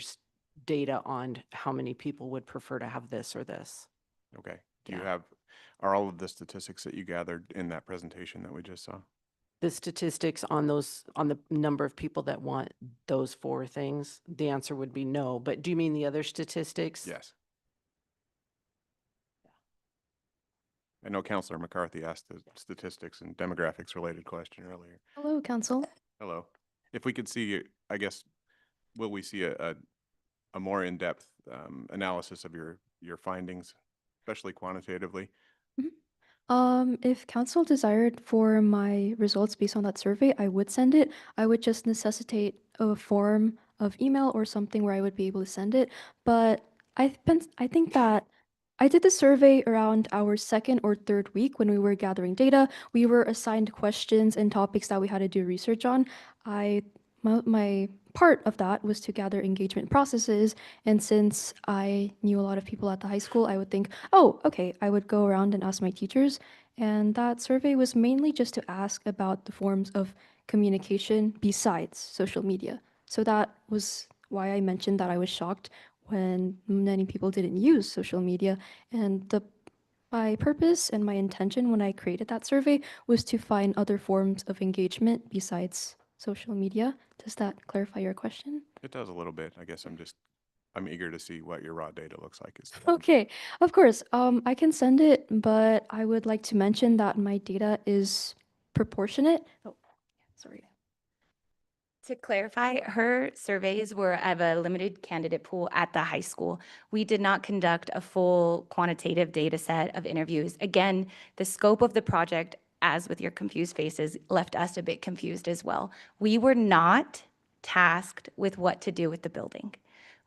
data on how many people would prefer to have this or this. Okay. Yeah. Are all of the statistics that you gathered in that presentation that we just saw? The statistics on the number of people that want those 4 things, the answer would be no. But do you mean the other statistics? Yes. I know Councilor McCarthy asked the statistics and demographics related question earlier. Hello, Council. Hello. If we could see, I guess, will we see a more in-depth analysis of your findings, especially quantitatively? If council desired for my results based on that survey, I would send it. I would just necessitate a form of email or something where I would be able to send it. But I think that I did the survey around our 2nd or 3rd week when we were gathering data. We were assigned questions and topics that we had to do research on. My part of that was to gather engagement processes, and since I knew a lot of people at the high school, I would think, oh, okay, I would go around and ask my teachers. And that survey was mainly just to ask about the forms of communication besides social media. So that was why I mentioned that I was shocked when many people didn't use social media. And my purpose and my intention when I created that survey was to find other forms of engagement besides social media. Does that clarify your question? It does a little bit. I guess I'm eager to see what your raw data looks like. Okay, of course. I can send it, but I would like to mention that my data is proportionate. Oh, sorry. To clarify, her surveys were of a limited candidate pool at the high school. We did not conduct a full quantitative data set of interviews. Again, the scope of the project, as with your confused faces, left us a bit confused as well. We were not tasked with what to do with the building.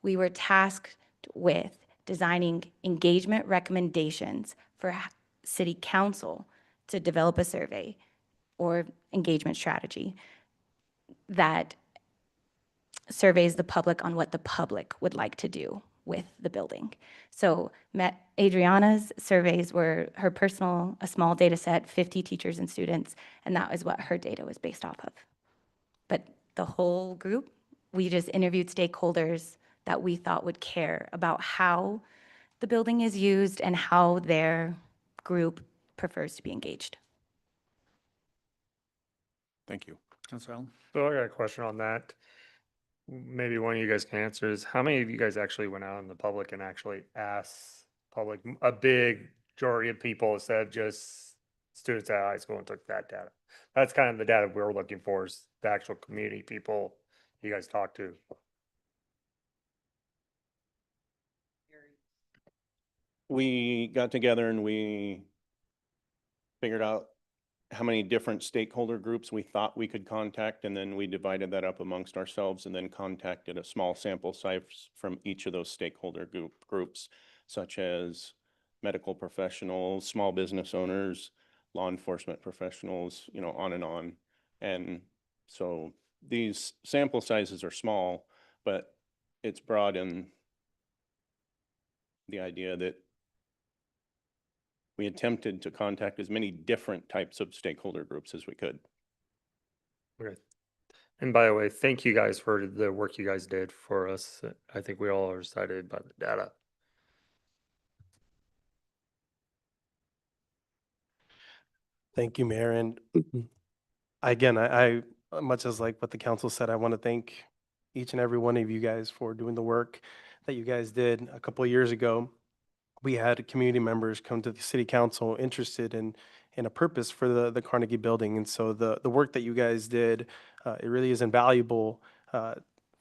We were tasked with designing engagement recommendations for city council to develop a survey or engagement strategy that surveys the public on what the public would like to do with the building. So Adriana's surveys were her personal, a small data set, 50 teachers and students, and that is what her data was based off of. But the whole group, we just interviewed stakeholders that we thought would care about how the building is used and how their group prefers to be engaged. Thank you. Councilor Allen? So I got a question on that. Maybe one of you guys can answer is how many of you guys actually went out in the public and actually asked a big majority of people instead of just students at high school and took that data? That's kind of the data we're looking for, is the actual community people you guys talk to. We got together and we figured out how many different stakeholder groups we thought we could contact, and then we divided that up amongst ourselves and then contacted a small sample size from each of those stakeholder groups, such as medical professionals, small business owners, law enforcement professionals, you know, on and on. And so these sample sizes are small, but it's broad in the idea that we attempted to contact as many different types of stakeholder groups as we could. Okay. And by the way, thank you guys for the work you guys did for us. I think we all are excited by the data. Thank you, Mayor. And again, I much as like what the council said, I want to thank each and every one of you guys for doing the work that you guys did a couple of years ago. We had community members come to the city council interested in a purpose for the Carnegie Building. And so the work that you guys did, it really is invaluable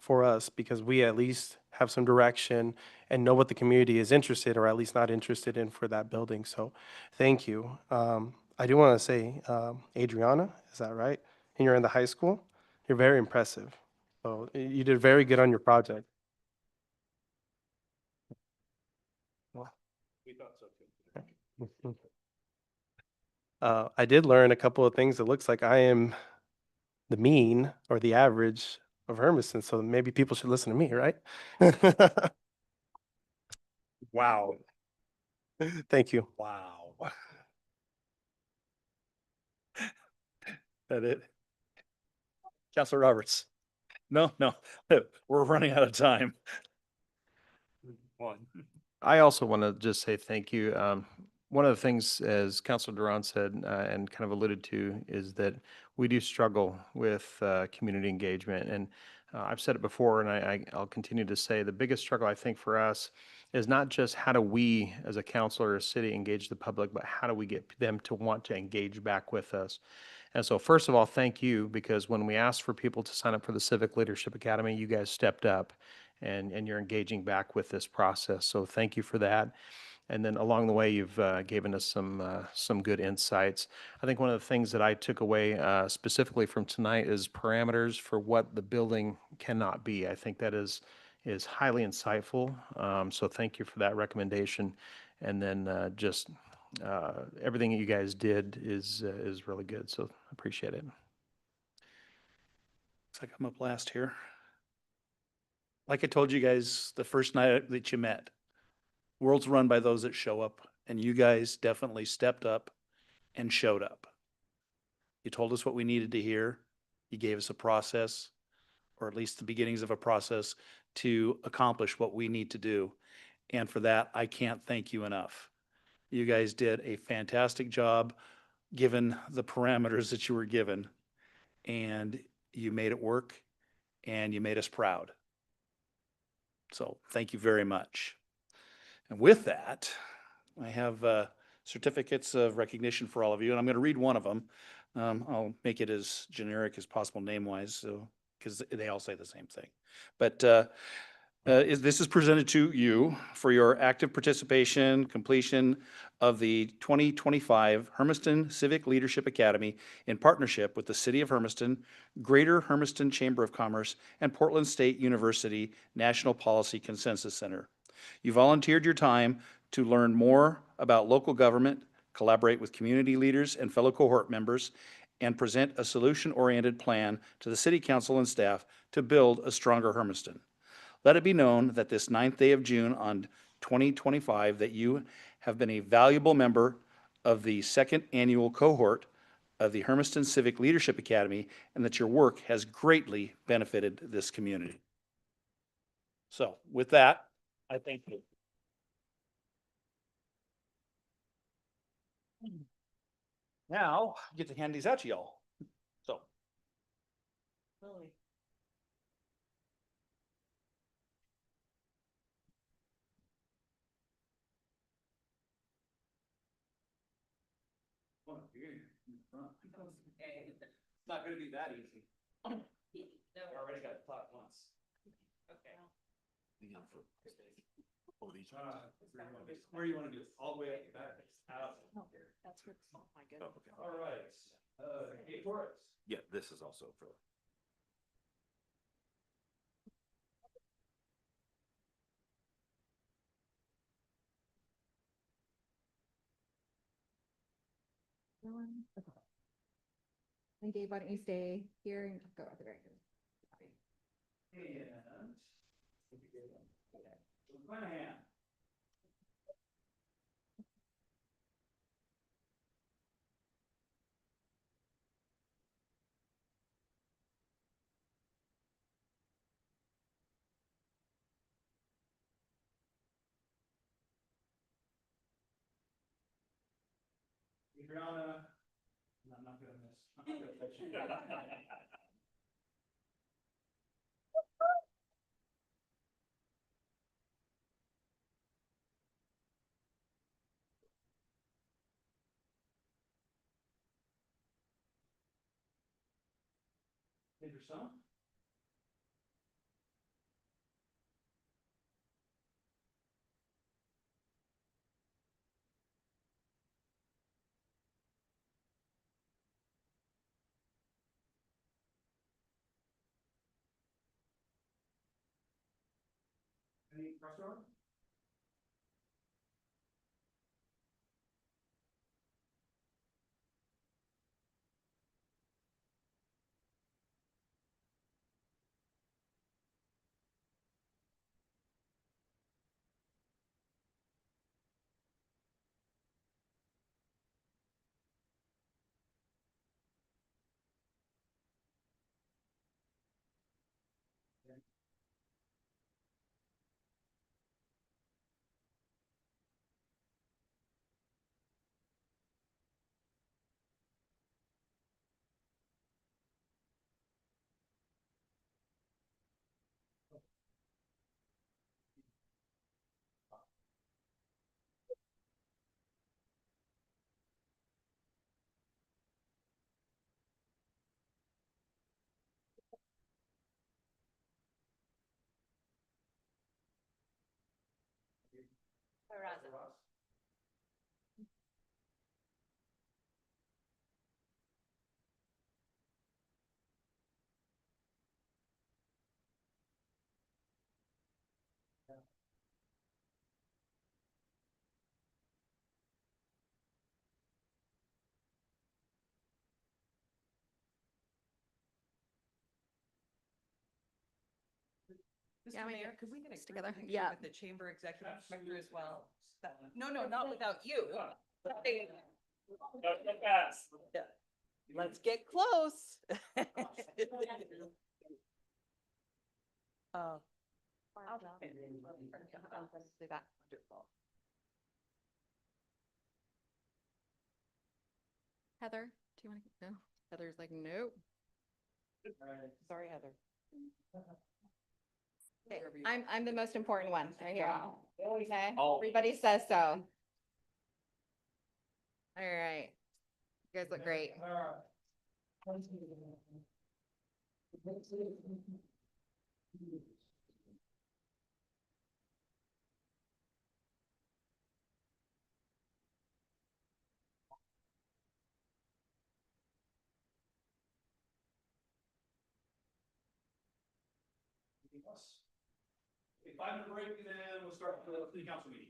for us because we at least have some direction and know what the community is interested or at least not interested in for that building. So thank you. I do want to say, Adriana, is that right? And you're in the high school? You're very impressive. So you did very good on your project. We thought so too. I did learn a couple of things. It looks like I am the mean or the average of Hermiston, so maybe people should listen to me, right? Wow. Thank you. Wow. That it? Counselor Roberts? No, we're running out of time. One. I also want to just say thank you. One of the things, as Councilor Duran said and kind of alluded to, is that we do struggle with community engagement. And I've said it before, and I'll continue to say the biggest struggle I think for us is not just how do we as a council or a city engage the public, but how do we get them to want to engage back with us. And so first of all, thank you, because when we asked for people to sign up for the Civic Leadership Academy, you guys stepped up and you're engaging back with this process. So thank you for that. And then along the way, you've given us some good insights. I think one of the things that I took away specifically from tonight is parameters for what the building cannot be. I think that is highly insightful. So thank you for that recommendation. And then just everything that you guys did is really good. So appreciate it. Looks like I'm up last here. Like I told you guys the first night that you met, world's run by those that show up, and you guys definitely stepped up and showed up. You told us what we needed to hear. You gave us a process, or at least the beginnings of a process to accomplish what we need to do. And for that, I can't thank you enough. You guys did a fantastic job given the parameters that you were given, and you made it work, and you made us proud. So thank you very much. And with that, I have certificates of recognition for all of you, and I'm going to read one of them. I'll make it as generic as possible name-wise, so because they all say the same thing. But this is presented to you for your active participation, completion of the 2025 Hermiston Civic Leadership Academy in partnership with the City of Hermiston, Greater Hermiston Chamber of Commerce, and Portland State University National Policy Consensus Center. You volunteered your time to learn more about local government, collaborate with community leaders and fellow cohort members, and present a solution-oriented plan to the City Council and staff to build a stronger Hermiston. Let it be known that this 9th day of June on 2025 that you have been a valuable member of the second annual cohort of the Hermiston Civic Leadership Academy and that your work has greatly benefited this community. So with that, I thank you. Now, I get to hand these out to y'all. So. It's not gonna be that easy. I already got taught once. Okay. Where do you want to do it? All the way up back? Out? No, that's for, oh my goodness. All right. Hey, Torres. Yeah, this is also for. And Gabe, why don't you stay here and go over there? Adriana, I'm not gonna miss. I'm not gonna touch you. Henderson? Any crossover? Mr. Mayor, could we get a group together? picture Yeah. with the chamber executive director as well? No, no, not without you. Yeah. Let's get close. Oh. I'll do that. Wonderful. Heather, do you want to? No. Heather's like, nope. Sorry, Heather. Okay, I'm the most important one right here. Okay, everybody says so. All right. You guys look great. Anything else? Okay, 5-minute break and then we'll start the city council meeting.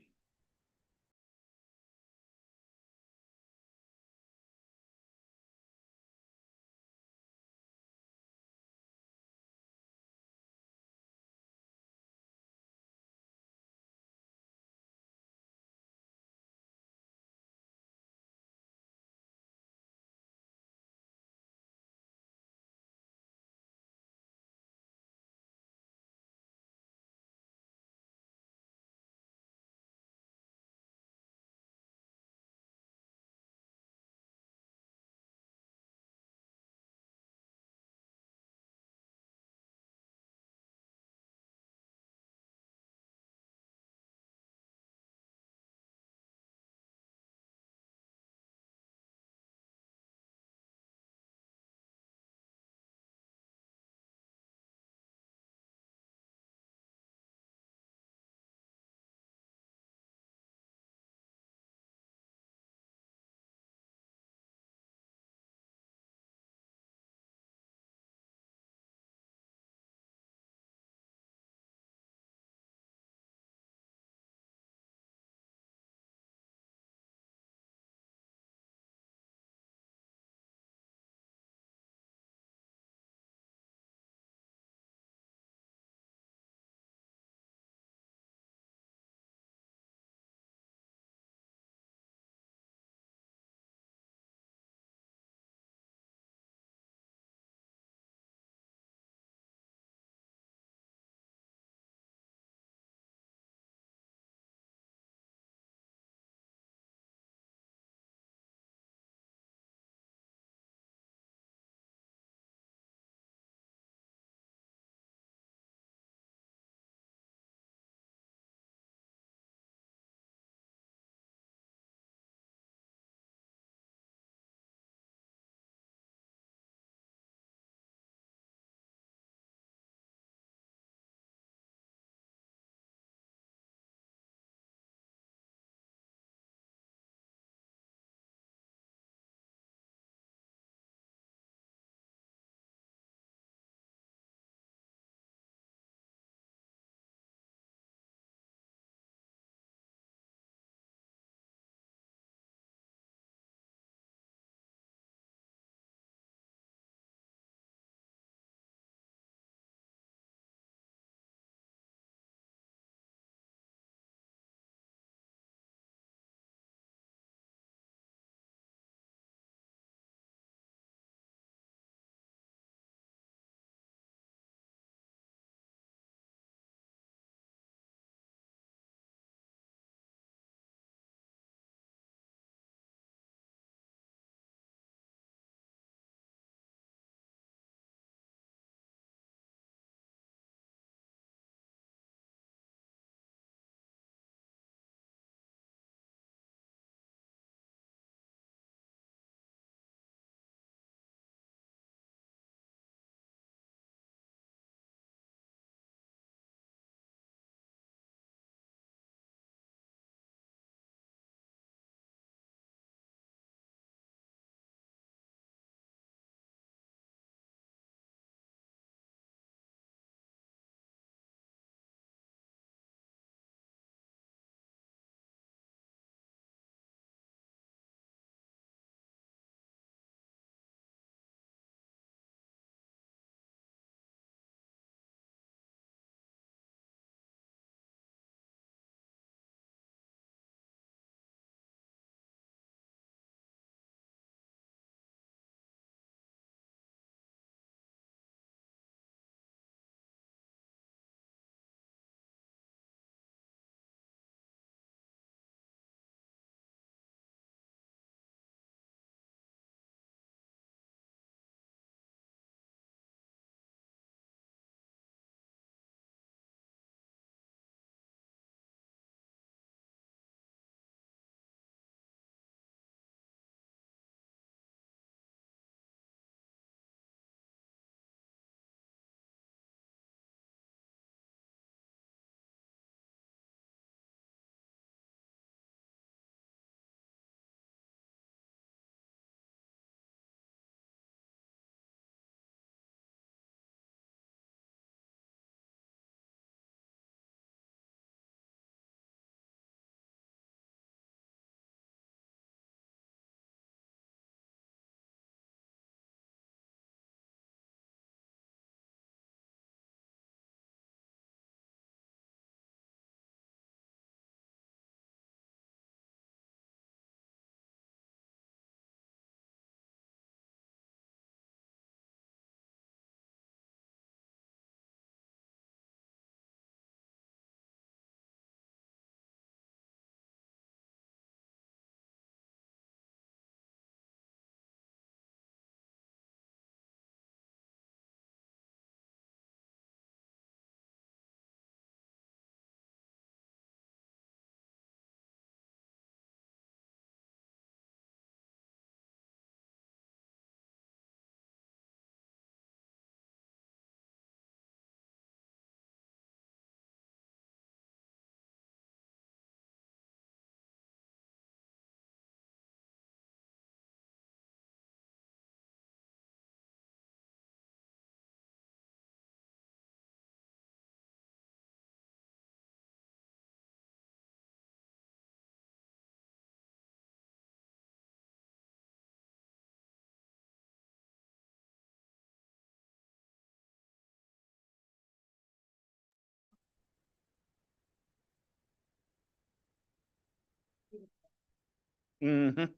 Mhm.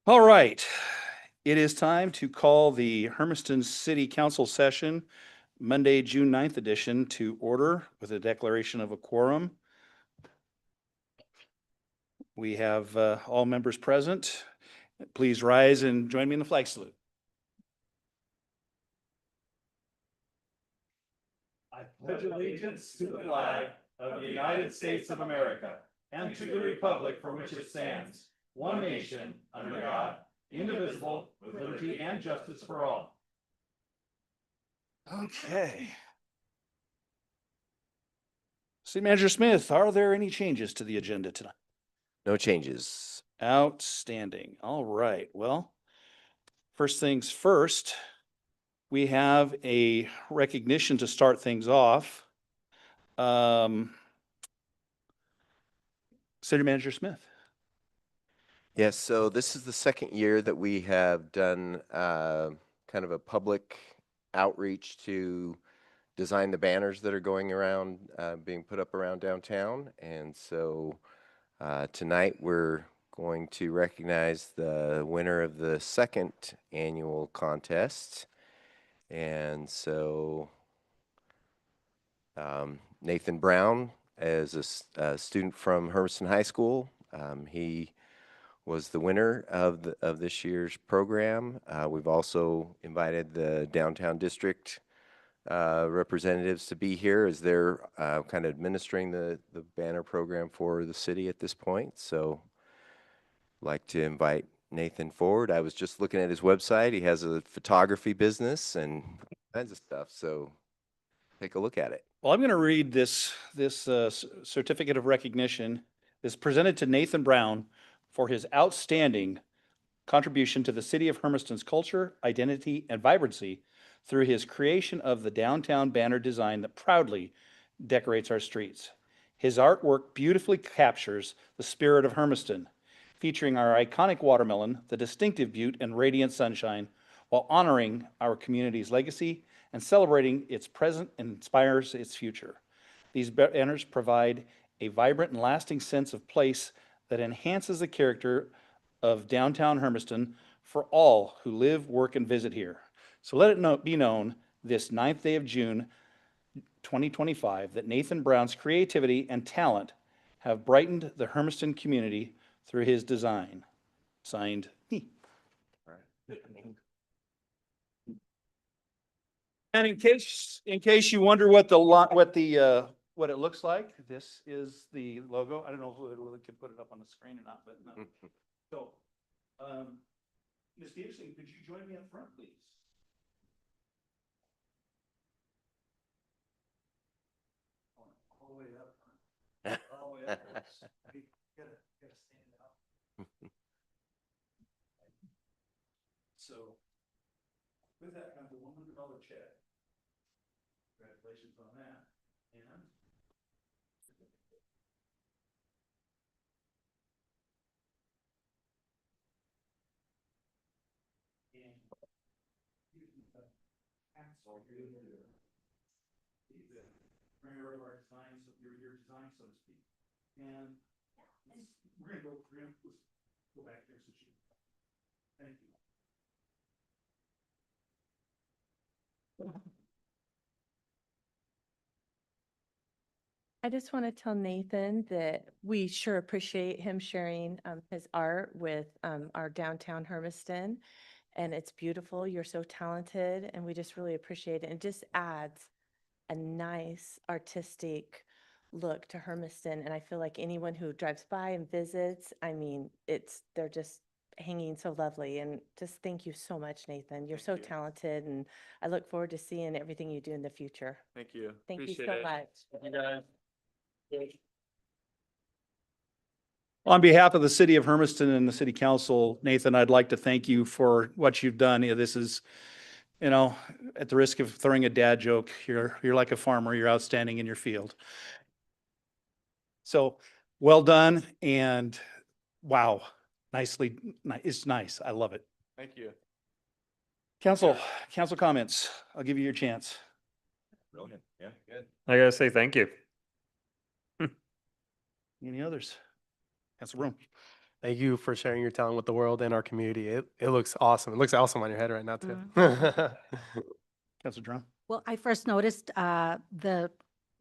All right. It is time to call the Hermiston City Council session, Monday, June 9th edition, to order with a declaration of a quorum. We have all members present. Please rise and join me in the flag salute. I pledge allegiance to the flag of the United States of America and to the republic for which it stands, one nation, under God, indivisible, with liberty and justice for all. Okay. City Manager Smith, are there any changes to the agenda tonight? No changes. Outstanding. All right. Well, first things first, we have a recognition to start things off. City Manager Smith. Yes, so this is the second year that we have done kind of a public outreach to design the banners that are going around, being put up around downtown. And so tonight we're going to recognize the winner of the second annual contest. And so Nathan Brown is a student from Hermiston High School. He was the winner of this year's program. We've also invited the downtown district representatives to be here as they're kind of administering the banner program for the city at this point. So I'd like to invite Nathan forward. I was just looking at his website. He has a photography business and kinds of stuff. So take a look at it. Well, I'm going to read this certificate of recognition. It's presented to Nathan Brown for his outstanding contribution to the city of Hermiston's culture, identity, and vibrancy through his creation of the downtown banner design that proudly decorates our streets. His artwork beautifully captures the spirit of Hermiston, featuring our iconic watermelon, the distinctive butte and radiant sunshine, while honoring our community's legacy and celebrating its present and inspires its future. These banners provide a vibrant and lasting sense of place that enhances the character of downtown Hermiston for all who live, work, and visit here. So let it be known this 9th day of June, 2025, that Nathan Brown's creativity and talent have brightened the Hermiston community through his design. Signed, me. And in case you wonder what it looks like, this is the logo. I don't know if we can put it up on the screen or not, but no. So, Ms. Gibson, could you join me up front, please? All the way up. All the way up. You gotta stand out. So, with that comes a $100 check. Congratulations on that. And of our design, so your design, so to speak. And we're gonna go back there so she. Thank you. I just want to tell Nathan that we sure appreciate him sharing his art with our downtown Hermiston. And it's beautiful. You're so talented, and we just really appreciate it. It just adds a nice artistic look to Hermiston. And I feel like anyone who drives by and visits, I mean, they're just hanging so lovely. And just thank you so much, Nathan. You're so talented, and I look forward to seeing everything you do in the future. Thank you. Thank you Appreciate so it. much. You guys. On behalf of the city of Hermiston and the city council, Nathan, I'd like to thank you for what you've done. This is, at the risk of throwing a dad joke, you're like a farmer, you're outstanding in your field. So well done, and wow, it's nice. I love it. Thank you. Council comments. I'll give you your chance. Brilliant. Yeah, good. I gotta say thank you. Any others? Councilor Broom. Thank you for sharing your talent with the world and our community. It looks awesome. It looks awesome on your head right now, too. Councilor Drum. Well, I first noticed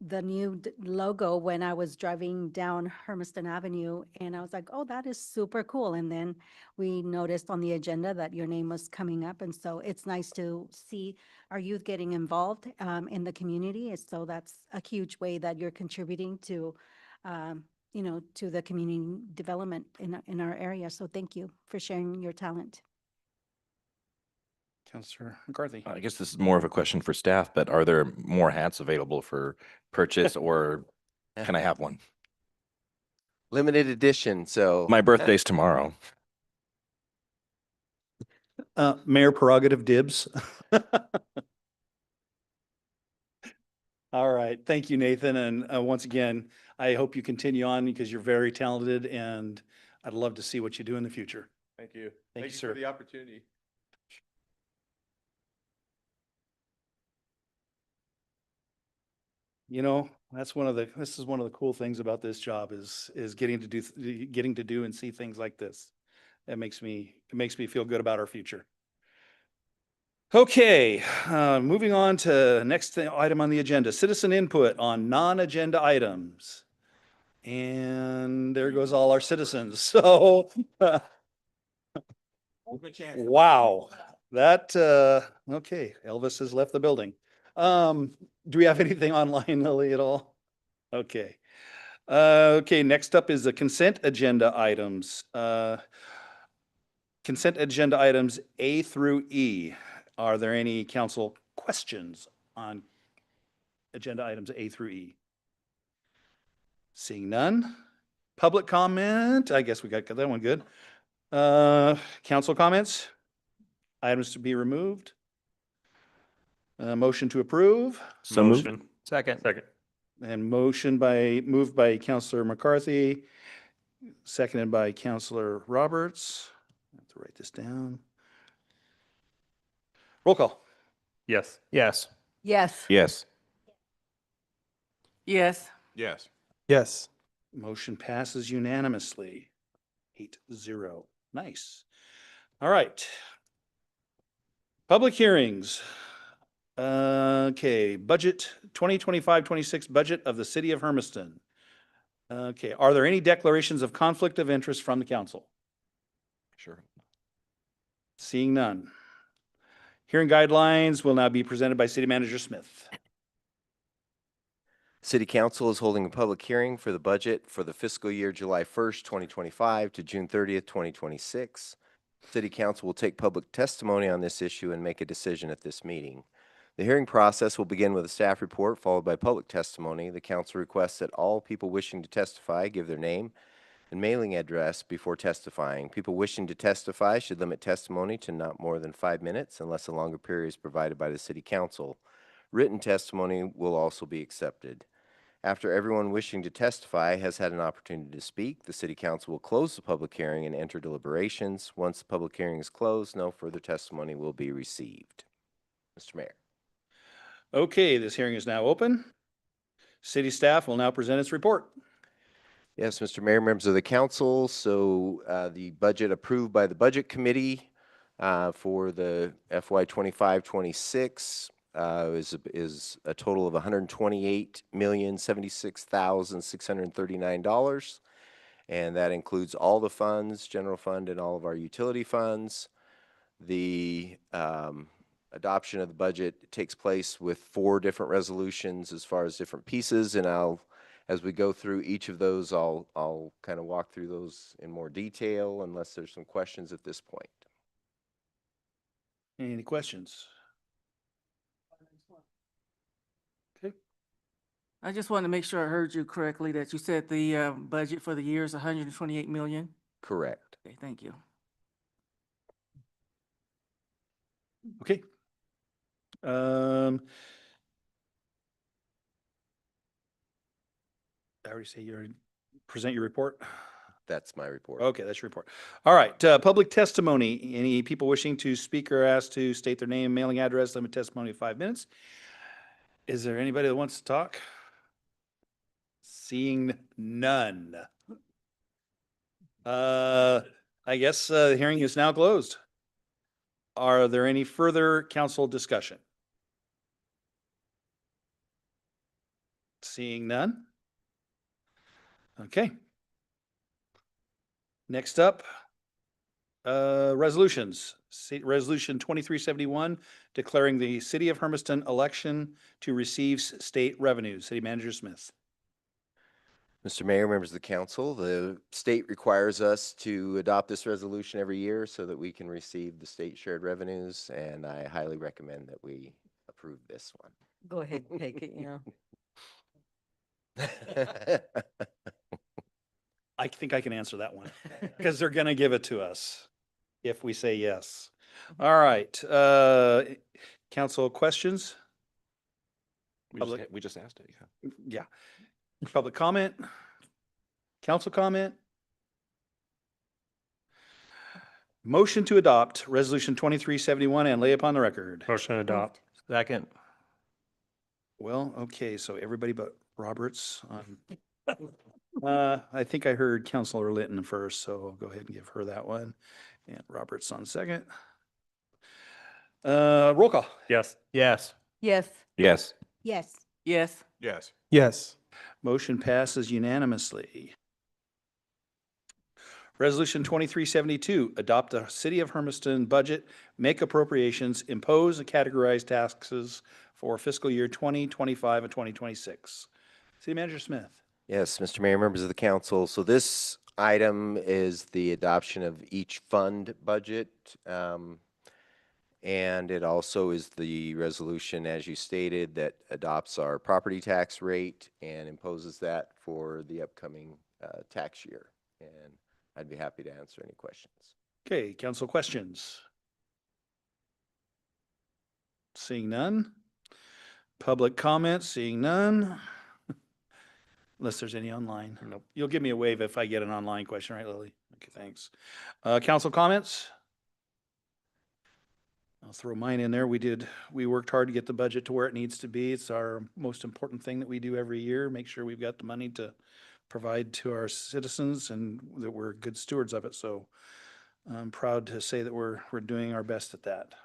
the new logo when I was driving down Hermiston Avenue, and I was like, oh, that is super cool. And then we noticed on the agenda that your name was coming up, and so it's nice to see our youth getting involved in the community. And so that's a huge way that you're contributing to, to the community development in our area. So thank you for sharing your talent. Councilor McCarthy. I guess this is more of a question for staff, but are there more hats available for purchase or can I have one? Limited edition, so. My birthday's tomorrow. Mayor prerogative dibs. All right. Thank you, Nathan. And once again, I hope you continue on because you're very talented and I'd love to see what you do in the future. Thank you. Thank you, for sir. the opportunity. You know, this is one of the cool things about this job is getting to do and see things like this. It makes me feel good about our future. Okay, moving on to next item on the agenda, citizen input on non-agenda items. And there goes all our citizens. So, wow, that, okay, Elvis has left the building. Do we have anything online, Lily, at all? Okay. Okay, next up is the consent agenda items. Consent agenda items A through E. Are there any council questions on agenda items A through E? Seeing none. Public comment, I guess we got that one good. Council comments? Items to be removed? Motion to approve? So moved. Motion. Second. Second. And moved by Councilor McCarthy, seconded by Councilor Roberts. I have to write this down. Roll call. Yes. Yes. Yes. Yes. Yes. Yes. Yes. Motion passes unanimously. 8-0. Nice. All right. Public hearings. Okay, budget 2025-26 budget of the city of Hermiston. Okay, are there any declarations of conflict of interest from the council? Sure. Seeing none. Hearing guidelines will now be presented by City Manager Smith. City Council is holding a public hearing for the budget for the fiscal year July 1st, 2025 to June 30th, 2026. City Council will take public testimony on this issue and make a decision at this meeting. The hearing process will begin with a staff report followed by public testimony. The council requests that all people wishing to testify give their name and mailing address before testifying. People wishing to testify should limit testimony to not more than 5 minutes unless a longer period is provided by the City Council. Written testimony will also be accepted. After everyone wishing to testify has had an opportunity to speak, the City Council will close the public hearing and enter deliberations. Once the public hearing is closed, no further testimony will be received. Mr. Mayor. Okay, this hearing is now open. City staff will now present its report. Yes, Mr. Mayor, members of the council. So the budget approved by the Budget Committee for the FY 25-26 is a total of $128,076,639. And that includes all the funds, general fund, and all of our utility funds. The adoption of the budget takes place with 4 different resolutions as far as different pieces, and as we go through each of those, I'll kind of walk through those in more detail unless there's some questions at this point. Any questions? Okay. I just wanted to make sure I heard you correctly that you said the budget for the year is 128 million. Correct. Okay, thank you. Okay. I already say you present your report. That's my report. Okay, that's your report. All right, public testimony. Any people wishing to speak or asked to state their name, mailing address, limit testimony to 5 minutes. Is there anybody that wants to talk? Seeing none. I guess the hearing is now closed. Are there any further council discussion? Seeing none? Okay. Next up, resolutions. Resolution 2371, declaring the City of Hermiston election to receive state revenues. City Manager Smith. Mr. Mayor, members of the council, the state requires us to adopt this resolution every year so that we can receive the state shared revenues, and I highly recommend that we approve this one. Go ahead and take it, you know. I think I can answer that one because they're going to give it to us if we say yes. All right. Council questions? We just asked it, yeah. Yeah. Public comment? Council comment? Motion to adopt Resolution 2371 and lay upon the record. Motion to adopt. Second. Well, okay, so everybody but Roberts on. I think I heard Councilor Linton first, so I'll go ahead and give her that one. And Roberts on second. Roll call. Yes. Yes. Yes. Yes. Yes. Yes. Yes. Yes. Motion passes unanimously. Resolution 2372, adopt the City of Hermiston budget, make appropriations, impose and categorize taxes for fiscal year 2025 and 2026. City Manager Smith. Yes, Mr. Mayor, members of the council. So this item is the adoption of each fund budget. And it also is the resolution, as you stated, that adopts our property tax rate and imposes that for the upcoming tax year. And I'd be happy to answer any questions. Okay, council questions. Seeing none. Public comments, seeing none. Unless there's any online. Nope. You'll give me a wave if I get an online question, right, Lily? Okay, thanks. Council comments? I'll throw mine in there. We worked hard to get the budget to where it needs to be. It's our most important thing that we do every year. Make sure we've got the money to provide to our citizens and that we're good stewards of it. So I'm proud to say that we're doing our best at that.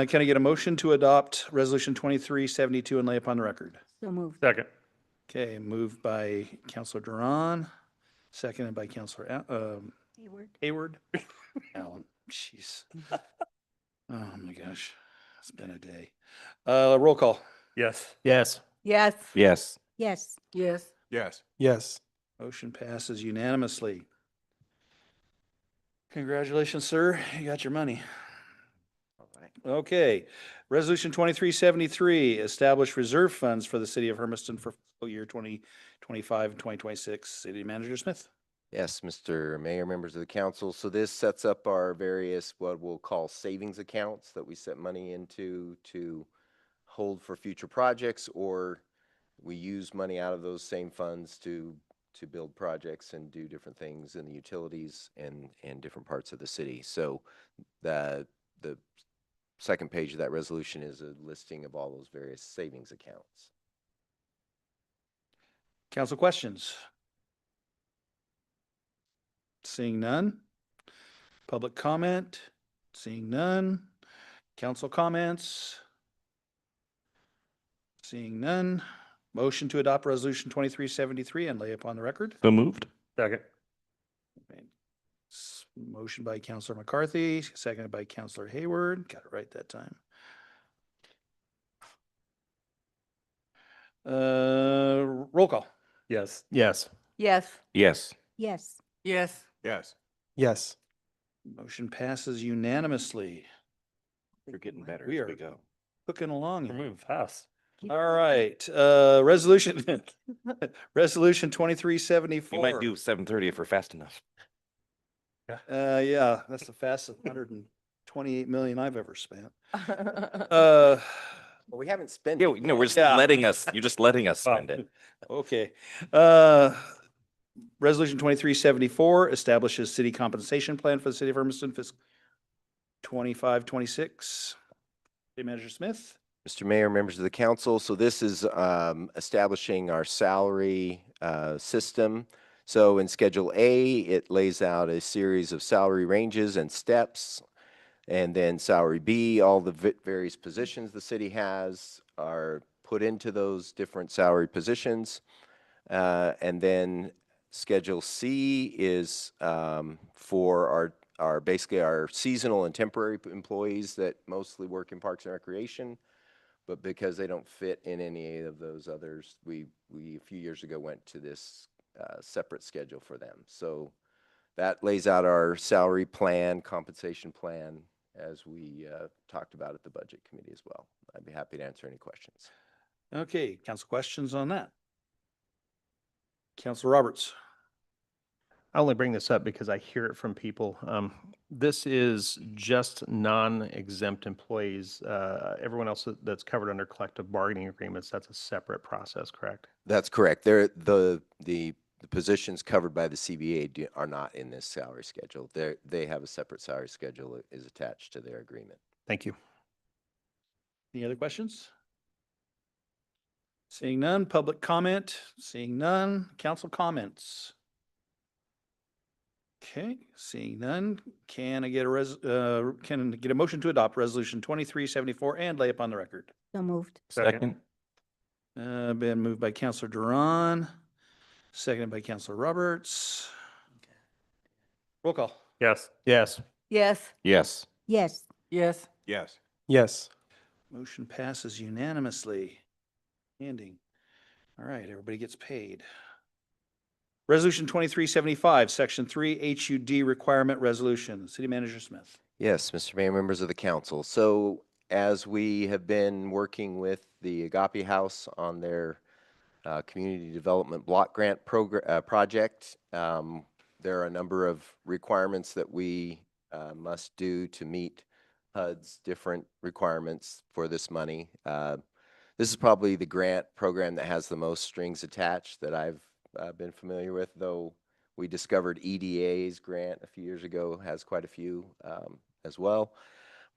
Can I get a motion to adopt Resolution 2372 and lay upon the record? So moved. Second. Okay, moved by Councilor Duran, seconded by Councilor Hayward. Allen, jeez. Oh my gosh, it's been a day. Roll call. Yes. Yes. Yes. Yes. Yes. Yes. Yes. Yes. Motion passes unanimously. Congratulations, sir. You got your money. Okay. Resolution 2373, establish reserve funds for the City of Hermiston for fiscal year 2025 and 2026. City Manager Smith. Yes, Mr. Mayor, members of the council. So this sets up our various, what we'll call savings accounts that we set money into to hold for future projects, or we use money out of those same funds to build projects and do different things in the utilities and different parts of the city. So the second page of that resolution is a listing of all those various savings accounts. Council questions? Seeing none. Public comment? Seeing none. Council comments? Seeing none. Motion to adopt Resolution 2373 and lay upon the record. So moved. Second. Motion by Councilor McCarthy, seconded by Councilor Hayward. Got it right that time. Roll call. Yes. Yes. Yes. Yes. Yes. Yes. Yes. Yes. Motion passes unanimously. You're getting better We as are we go. cooking along. We're moving fast. All right, resolution 2374. We might do 7:30 if we're fast enough. Yeah, that's the fastest 128 million I've ever spent. Uh, Well, we haven't spent. Yeah, it no, we're yet. just letting us, you're just letting us spend it. Okay. Resolution 2374 establishes city compensation plan for the City of Hermiston fiscal 25-26. City Manager Smith. Mr. Mayor, members of the council, so this is establishing our salary system. So in Schedule A, it lays out a series of salary ranges and steps. And then salary B, all the various positions the city has are put into those different salary positions. And then Schedule C is for our basically our seasonal and temporary employees that mostly work in Parks and Recreation. But because they don't fit in any of those others, we a few years ago went to this separate schedule for them. So that lays out our salary plan, compensation plan, as we talked about at the Budget Committee as well. I'd be happy to answer any questions. Okay, council questions on that? Councilor Roberts. I only bring this up because I hear it from people. This is just non-exempt employees. Everyone else that's covered under collective bargaining agreements, that's a separate process, correct? That's correct. The positions covered by the CBA are not in this salary schedule. They have a separate salary schedule that is attached to their agreement. Thank you. Any other questions? Seeing none, public comment. Seeing none, council comments. Okay, seeing none, can I get a motion to adopt Resolution 2374 and lay upon the record? So moved. Second. Been moved by Councilor Duran, seconded by Councilor Roberts. Roll call. Yes. Yes. Yes. Yes. Yes. Yes. Yes. Yes. Motion passes unanimously. Ending. All right, everybody gets paid. Resolution 2375, Section 3 HUD Requirement Resolution. City Manager Smith. Yes, Mr. Mayor, members of the council. So as we have been working with the Agape House on their community development block grant project, there are a number of requirements that we must do to meet HUD's different requirements for this money. This is probably the grant program that has the most strings attached that I've been familiar with, though we discovered EDA's grant a few years ago has quite a few as well.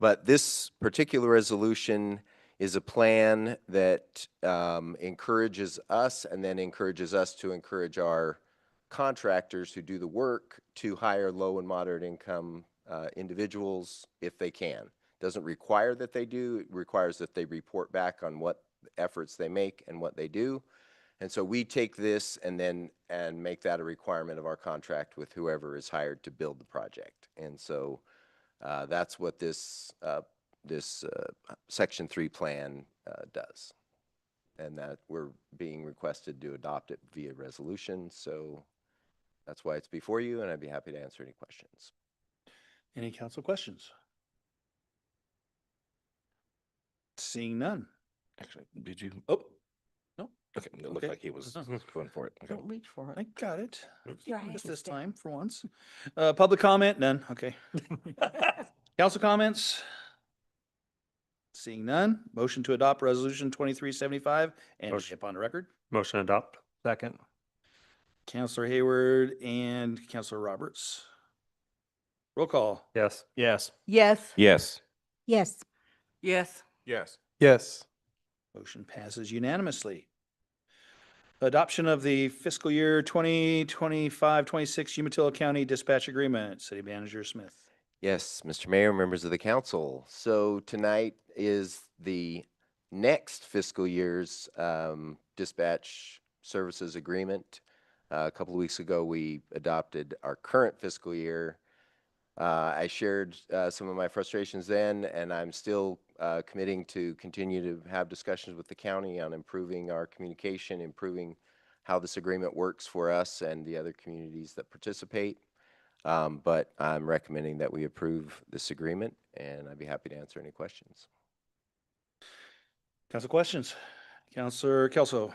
But this particular resolution is a plan that encourages us and then encourages us to encourage our contractors who do the work to hire low and moderate income individuals if they can. Doesn't require that they do, it requires that they report back on what efforts they make and what they do. And so we take this and make that a requirement of our contract with whoever is hired to build the project. And so that's what this Section 3 plan does. And that we're being requested to adopt it via resolution. So that's why it's before you, and I'd be happy to answer any questions. Any council questions? Seeing none. Actually, did you? Oh, no. Okay, it looked Okay. like he was going for it. Okay. Don't reach for it. I got it. You're Just right. this time for once. Public comment? None. Okay. Council comments? Seeing none. Motion to adopt Resolution 2375 and Motion. lay upon the record. Motion adopt. Second. Councilor Hayward and Councilor Roberts. Roll call. Yes. Yes. Yes. Yes. Yes. Yes. Yes. Yes. Motion passes unanimously. Adoption of the fiscal year 2025-26 Umatilla County Dispatch Agreement. City Manager Smith. Yes, Mr. Mayor, members of the council. So tonight is the next fiscal year's dispatch services agreement. A couple of weeks ago, we adopted our current fiscal year. I shared some of my frustrations then, and I'm still committing to continue to have discussions with the county on improving our communication, improving how this agreement works for us and the other communities that participate. But I'm recommending that we approve this agreement, and I'd be happy to answer any questions. Council questions? Councilor Kelso.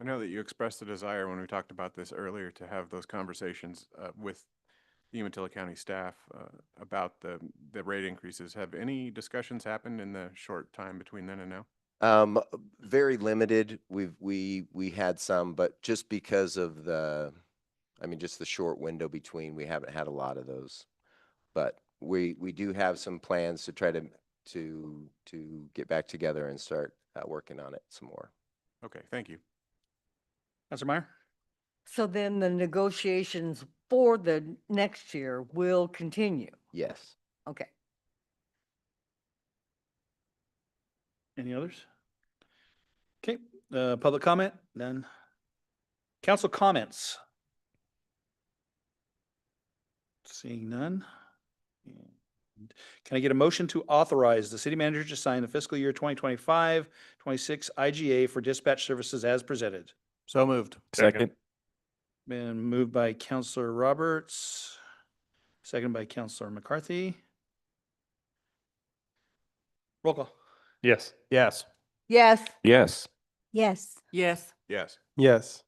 I know that you expressed a desire when we talked about this earlier to have those conversations with the Umatilla County staff about the rate increases. Have any discussions happened in the short time between then and now? Very limited. We had some, but just because of just the short window between, we haven't had a lot of those. But we do have some plans to try to get back together and start working on it some more. Okay, thank you. Councilor Meyer. So then the negotiations for the next year will continue. Yes. Okay. Any others? Okay, public comment, none. Council comments? Seeing none. And can I get a motion to authorize the city manager to sign the fiscal year 2025-26 IGA for dispatch services as presented? So moved. Second. Been moved by Counselor Roberts, second by Counselor McCarthy. Roll call. Yes. Yes. Yes. Yes. Yes. Yes. Yes. Yes.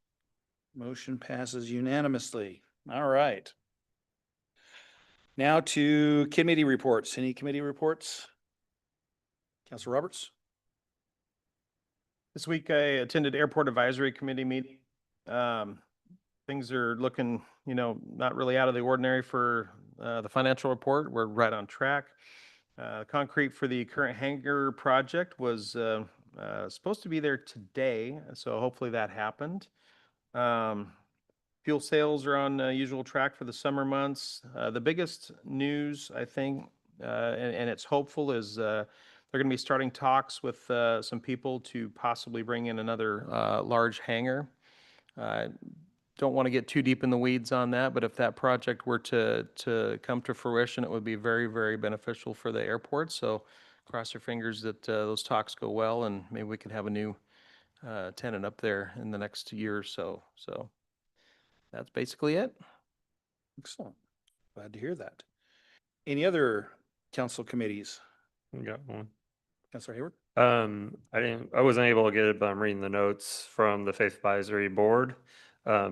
Motion passes unanimously. All right. Now to committee reports. Any committee reports? Counselor Roberts? This week I attended Airport Advisory Committee meeting. Things are looking, not really out of the ordinary for the financial report. We're right on track. Concrete for the current hangar project was supposed to be there today, so hopefully that happened. Fuel sales are on usual track for the summer months. The biggest news, I think, and it's hopeful, is they're going to be starting talks with some people to possibly bring in another large hangar. Don't want to get too deep in the weeds on that, but if that project were to come to fruition, it would be very, very beneficial for the airport. So cross your fingers that those talks go well, and maybe we can have a new tenant up there in the next year or so. So that's basically it. Excellent. Glad to hear that. Any other council committees? We got one. Counselor Hayward? I wasn't able to get it, but I'm reading the notes from the Faith Advisory Board.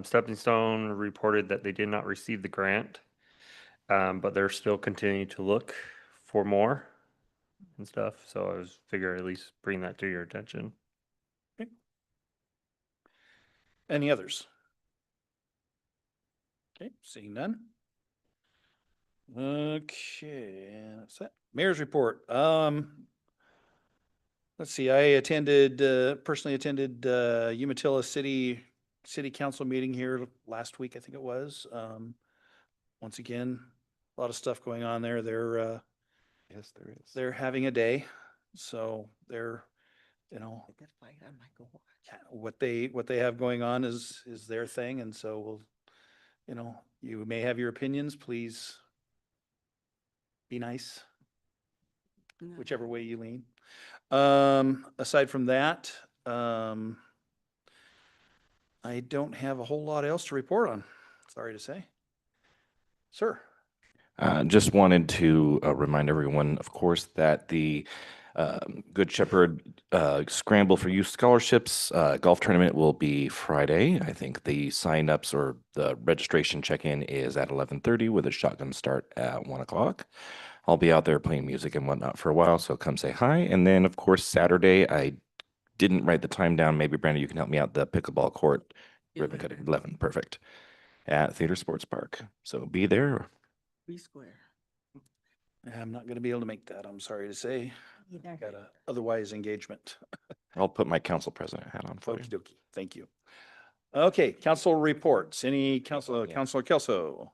Stepping Stone reported that they did not receive the grant, but they're still continuing to look for more and stuff. So I was figure at least bring that to your attention. Any others? Okay, seeing none. Okay, that's that. Mayor's report. Let's see, I personally attended Umatilla City Council meeting here last week, I think it was. Once again, a lot of stuff going on there. Yes, there is. They're having a day, so they're, what they have going on is their thing, and so we'll, you may have your opinions, please be nice, whichever way you lean. Aside from that, I don't have a whole lot else to report on, sorry to say. Sir? Just wanted to remind everyone, of course, that the Good Shepherd Scramble for Youth Scholarships golf tournament will be Friday. I think the signups or the registration check-in is at 11:30 with a shotgun start at 1 o'clock. I'll be out there playing music and whatnot for a while, so come say hi. And then, of course, Saturday, I didn't write the time down. Maybe, Brandon, you can help me out. The pickleball court ribbon cutting, 11, perfect, at Theater Sports Park. So be there. Be square. I'm not going to be able to make that, I'm sorry to say. Either. Got a otherwise engagement. I'll put my council president hat on for you. Okie dokie, thank you. Okay, council reports. Any Counselor Kelso?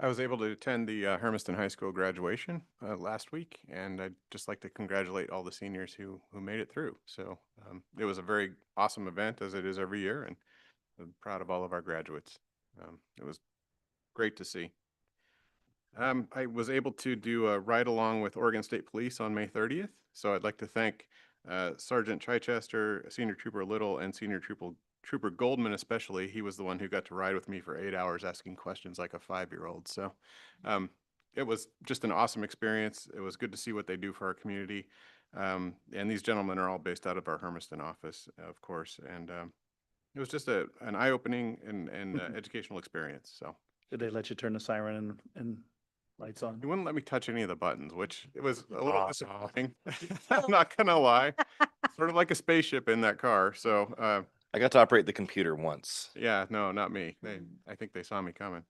I was able to attend the Hermiston High School graduation last week, and I'd just like to congratulate all the seniors who made it through. So it was a very awesome event, as it is every year, and I'm proud of all of our graduates. It was great to see. I was able to do a ride along with Oregon State Police on May 30th. So I'd like to thank Sergeant Chichester, Senior Trooper Little, and Senior Trooper Goldman especially. He was the one who got to ride with me for 8 hours asking questions like a 5-year-old. So it was just an awesome experience. It was good to see what they do for our community. And these gentlemen are all based out of our Hermiston office, of course. And it was just an eye-opening and educational experience. So Did they let you turn the siren and lights on? he wouldn't let me touch any of the buttons, which it was a little disappointing. I'm not gonna lie. Sort of like a spaceship in that car. So I got to operate the computer once. yeah, no, not me. I think they saw me coming.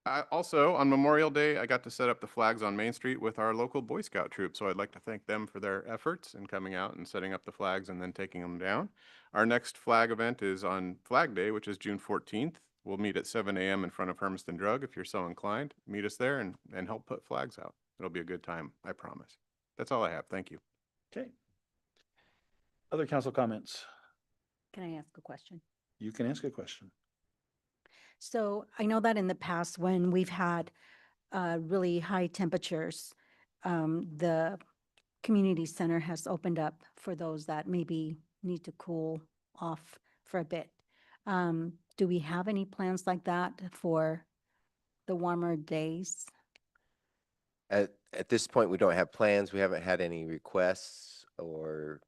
Also, on Memorial Day, I got to set up the flags on Main Street with our local Boy Scout troop, so I'd like to thank them for their efforts in coming out and setting up the flags and then taking them down. Our next flag event is on Flag Day, which is June 14th. We'll meet at 7 a.m. in front of Hermiston Drug. If you're so inclined, meet us there and help put flags out. It'll be a good time, I promise. That's all I have. Thank you. Okay. Other council comments? Can I ask a question? You can ask a question. So I know that in the past, when we've had really high temperatures, the community center has opened up for those that maybe need to cool off for a bit. Do we have any plans like that for the warmer days? At this point, we don't have plans. We haven't had any requests or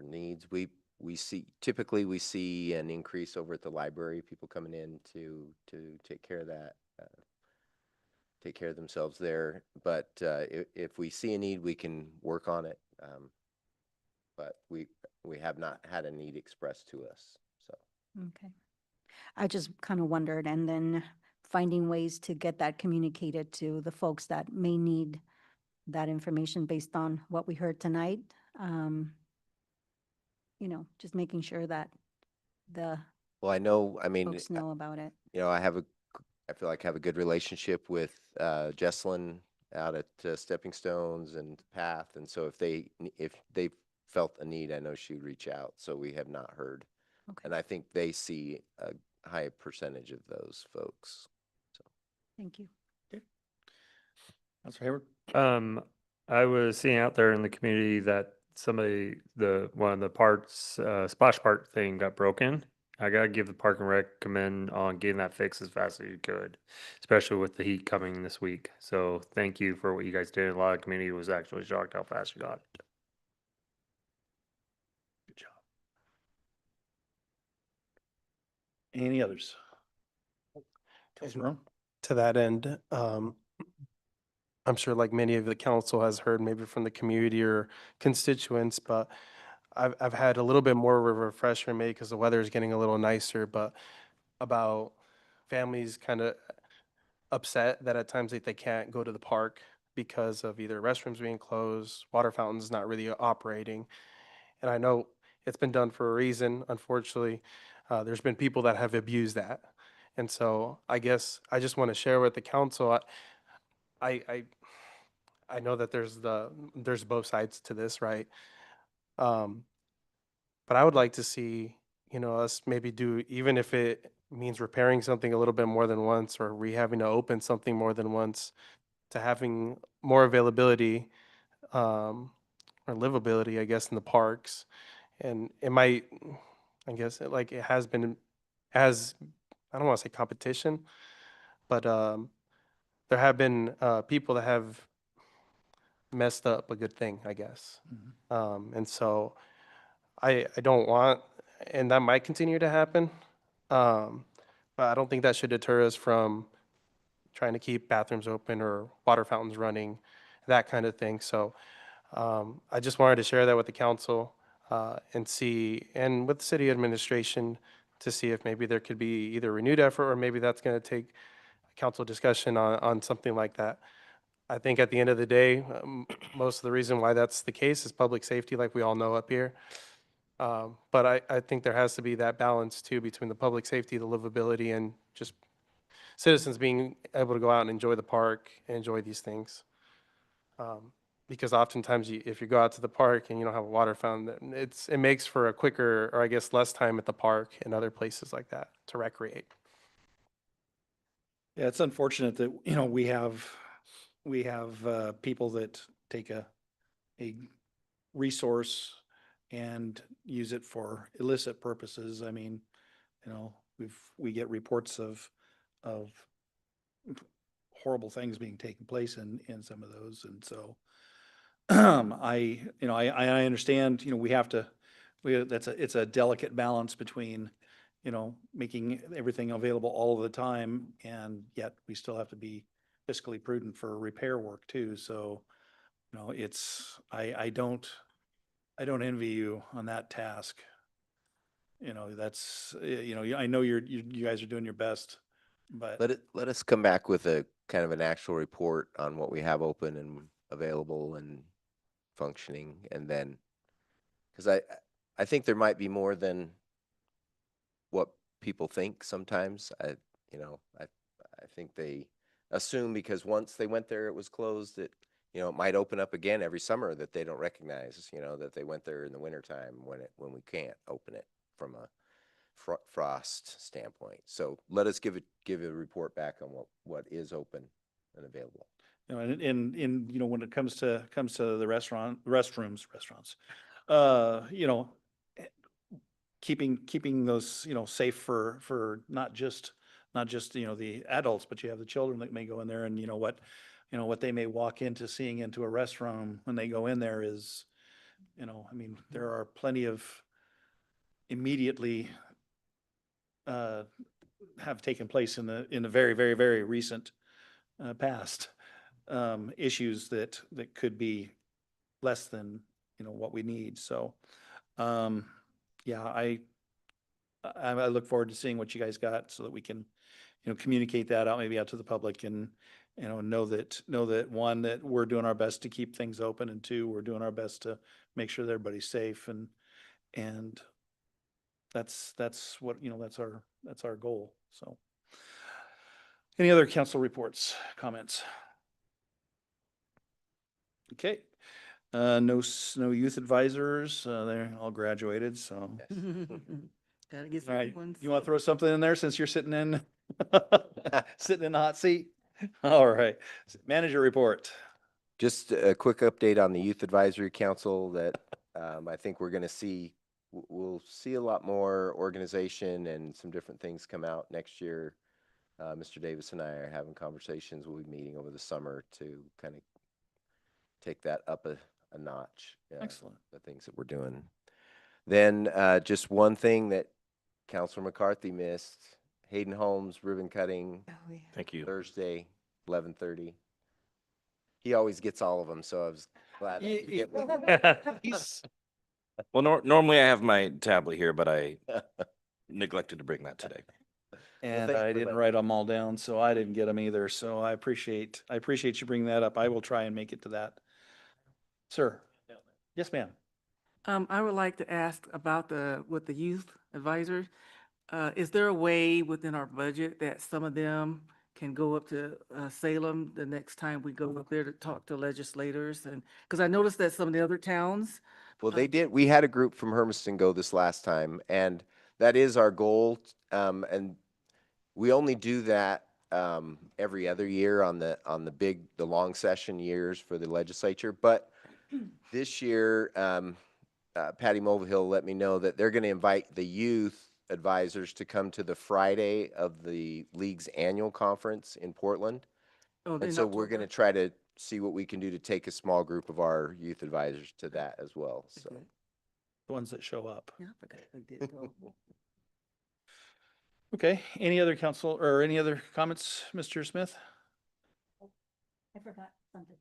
needs. Typically we see an increase over at the library, people coming in to take care of that, take care of themselves there. But if we see a need, we can work on it. But we have not had a need expressed to us. So Okay. I just kind of wondered, and then finding ways to get that communicated to the folks that may need that information based on what we heard tonight. Just making sure that the well, I mean, folks know about it. I feel like I have a good relationship with Jesselyn out at Stepping Stones and Path, and so if they felt a need, I know she would reach out. So we have not heard, and I think they see a high percentage of those folks. So Thank you. Councilor Hayward? I was seeing out there in the community that one of the parts, splash part thing got broken. I gotta give the park and rec commend on getting that fixed as fast as you could, especially with the heat coming this week. So thank you for what you guys did. A lot of community was actually shocked how fast you got it. Good job. Any others? Councilor Roan? To that end, I'm sure like many of the council has heard maybe from the community or constituents, but I've had a little bit more of a refresher maybe because the weather is getting a little nicer, but about families kind of upset that at times they can't go to the park because of either restrooms being closed, water fountains not really operating. And I know it's been done for a reason. Unfortunately, there's been people that have abused that. And so I guess I just want to share with the council, I know that there's both sides to this, right? But I would like to see, us maybe do, even if it means repairing something a little bit more than once or having to open something more than once, to having more availability, or livability, I guess, in the parks. And it might, I guess, it has been, as, I don't want to say competition, but there have been people that have messed up a good thing, I guess. And so I don't want, and that might continue to happen, but I don't think that should deter us from trying to keep bathrooms open or water fountains running, that kind of thing. So I just wanted to share that with the council and with the city administration to see if maybe there could be either renewed effort or maybe that's going to take council discussion on something like that. I think at the end of the day, most of the reason why that's the case is public safety, like we all know up here. But I think there has to be that balance too between the public safety, the livability, and just citizens being able to go out and enjoy the park and enjoy these things. Because oftentimes if you go out to the park and you don't have a water fountain, it makes for a quicker, or I guess less time at the park and other places like that to recreate. Yeah, it's unfortunate that, we have people that take a resource and use it for illicit purposes. I mean, we get reports of horrible things being taking place in some of those. And so I understand, it's a delicate balance between, making everything available all of the time, and yet we still have to be fiscally prudent for repair work too. So, I don't envy you on that task. That's, I know you guys are doing your best, But Let us come back with a kind of an actual report on what we have open and available and functioning, and then, because I think there might be more than what people think sometimes. I think they assume because once they went there, it was closed, that, it might open up again every summer, that they don't recognize, that they went there in the wintertime when we can't open it from a frost standpoint. So let us give a report back on what is open and available. when it comes to the restaurants, keeping those, safe for not just, the adults, but you have the children that may go in there, and what they may walk into, seeing into a restroom when they go in there is, there are plenty of immediately have taken place in the very, very, very recent past, issues that could be less than, what we need. So, yeah, I look forward to seeing what you guys got so that we can, communicate that out, maybe out to the public, and, know that one, that we're doing our best to keep things open, and two, we're doing our best to make sure that everybody's safe, and that's what, that's our goal. So, any other council reports, comments? Okay. No youth advisors. They're all graduated, so. Gotta get All some right. ones. You want to throw something in there since you're sitting in sitting in the hot seat? All right. Manager report. Just a quick update on the Youth Advisory Council that I think we're going to see. We'll see a lot more organization and some different things come out next year. Mr. Davis and I are having conversations. We'll be meeting over the summer to kind of take that up a notch. Excellent. The things that we're doing. Then just one thing that Councilor McCarthy missed: Hayden Holmes ribbon cutting. Thank you. Thursday, 11:30. He always gets all of them, so I was glad. Well, normally I have my tablet here, but I neglected to bring that today. And thanks I for didn't letting write them all down, so I didn't get them either. So I appreciate you bringing that up. I will try and make it to that. Sir. Yes, ma'am. I would like to ask about with the youth advisors. Is there a way within our budget that some of them can go up to Salem the next time we go up there to talk to legislators? And because I noticed that some of the other towns. Well, they did. We had a group from Hermiston go this last time, and that is our goal. And we only do that every other year on the long session years for the legislature. But this year, Patty Mulvihill let me know that they're going to invite the youth advisors to come to the Friday of the league's annual conference in Portland. Oh, And so we're going to try to see what we can do to take a small group of our youth advisors to that as well. So The ones that show up. Yeah, I forgot they did go. Okay. Any other council or any other comments, Mr. Smith? I forgot something.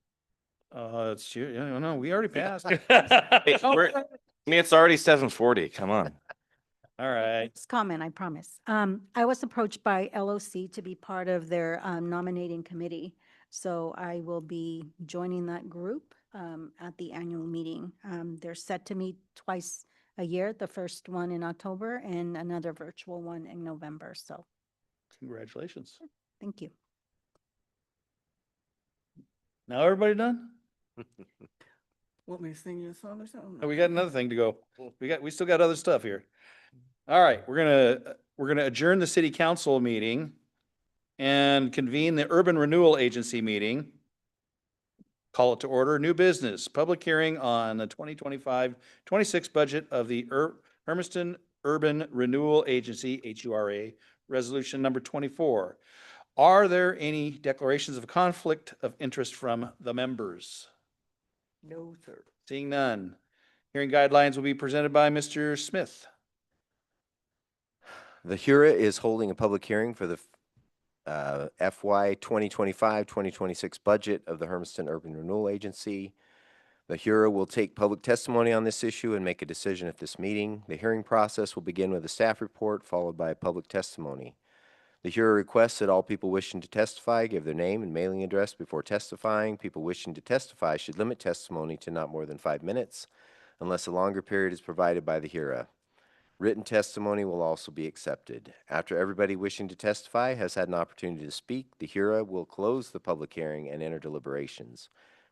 It's you. Yeah, no, we already passed. Hey, it's already 7:40. Come on. All right. Just comment, I promise. I was approached by LOC to be part of their nominating committee. So I will be joining that group at the annual meeting. They're set to meet twice a year, the first one in October and another virtual one in November. So Congratulations. thank you. Now everybody done? Want me to sing you a song or something? Oh, we got another thing to go. We still got other stuff here. All right, we're gonna adjourn the city council meeting and convene the Urban Renewal Agency meeting. Call it to order. New business, public hearing on the 2025-26 budget of the Hermiston Urban Renewal Agency, HURA, resolution number 24. Are there any declarations of conflict of interest from the members? No, sir. Seeing none. Hearing guidelines will be presented by Mr. Smith. the HURA is holding a public hearing for the FY 2025-2026 budget of the Hermiston Urban Renewal Agency. The HURA will take public testimony on this issue and make a decision at this meeting. The hearing process will begin with a staff report followed by public testimony. The HURA requests that all people wishing to testify give their name and mailing address before testifying. People wishing to testify should limit testimony to not more than 5 minutes unless a longer period is provided by the HURA. Written testimony will also be accepted. After everybody wishing to testify has had an opportunity to speak, the HURA will close the public hearing and enter deliberations.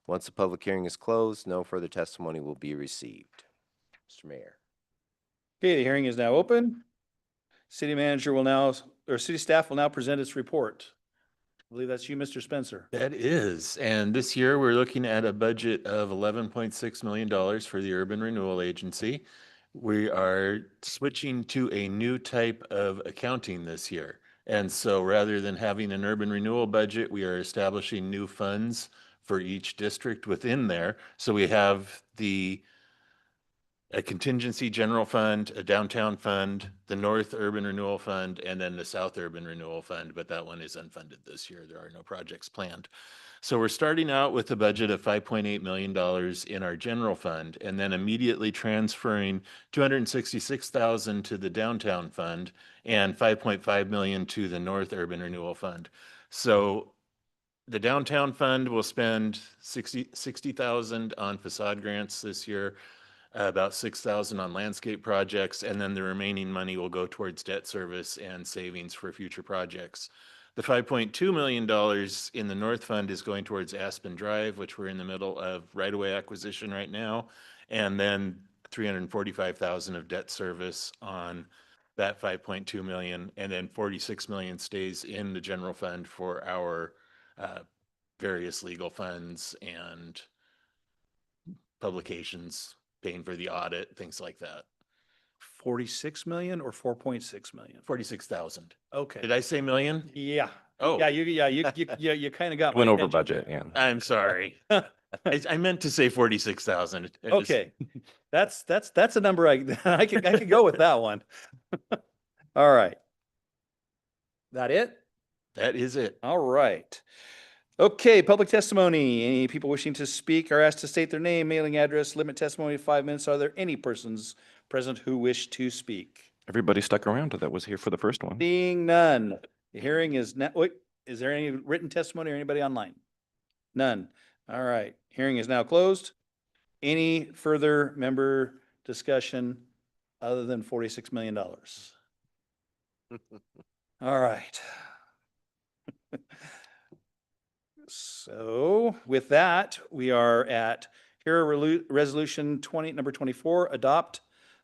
Once the public hearing is closed, no further testimony will be received. Mr. Mayor. Okay, the hearing is now open. City manager will now, or city staff will now present its report. I believe that's you, Mr. Spencer. That is, and this year we're looking at a budget of $11.6 million for the Urban Renewal Agency. We are switching to a new type of accounting this year. And so rather than having an urban renewal budget, we are establishing new funds for each district within there. So we have a contingency general fund, a downtown fund, the North Urban Renewal Fund, and then the South Urban Renewal Fund, but that one is unfunded this year. There are no projects planned. So we're starting out with a budget of $5.8 million in our general fund, and then immediately transferring $266,000 to the downtown fund and $5.5 million to the North Urban Renewal Fund. So the downtown fund will spend $60,000 on facade grants this year, about $6,000 on landscape projects, and then the remaining money will go towards debt service and savings for future projects. The $5.2 million in the North Fund is going towards Aspen Drive, which we're in the middle of right-of-way acquisition right now, and then $345,000 of debt service on that $5.2 million, and then $46 million stays in the general fund for our various legal funds and publications, paying for the audit, things like that. 46 million or 4.6 million? 46,000. Okay. Did I say million? Yeah. Oh. Yeah, you kind of got Went my over attention budget, there. yeah. I'm sorry. I meant to say 46,000. Okay. That's a number I could go with that one. All right. That it? That is it. All right. Okay, public testimony. Any people wishing to speak are asked to state their name, mailing address, limit testimony to 5 minutes. Are there any persons present who wish to speak? Everybody stuck around that was here for the first one. Seeing none. The hearing is now, wait, is there any written testimony or anybody online? None. All right. Hearing is now closed. Any further member discussion other than $46 million? All right. So with that, we are at resolution number 24, adopt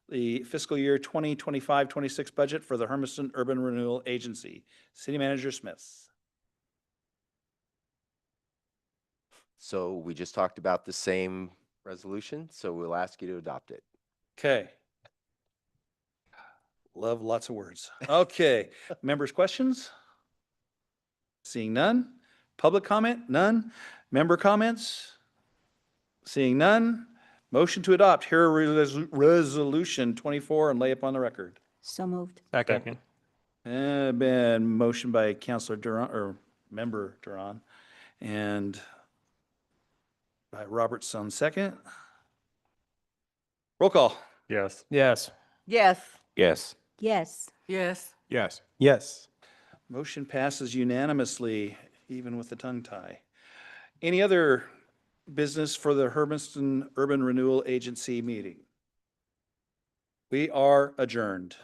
the fiscal year 2025-26 budget for the Hermiston Urban Renewal Agency. City Manager Smith. So we just talked about the same resolution, so we'll ask you to adopt it. Okay. Love lots of words. Okay. Members' questions? Seeing none. Public comment? None. Member comments? Seeing none. Motion to adopt resolution 24 and lay upon the record. So moved. Second. Been motion by Councilor Duran, or Member Duran, and by Robertson second. Roll call. Yes. Yes. Yes. Yes. Yes. Yes. Yes. Yes. Motion passes unanimously, even with the tongue tie. Any other business for the Hermiston Urban Renewal Agency meeting? We are adjourned.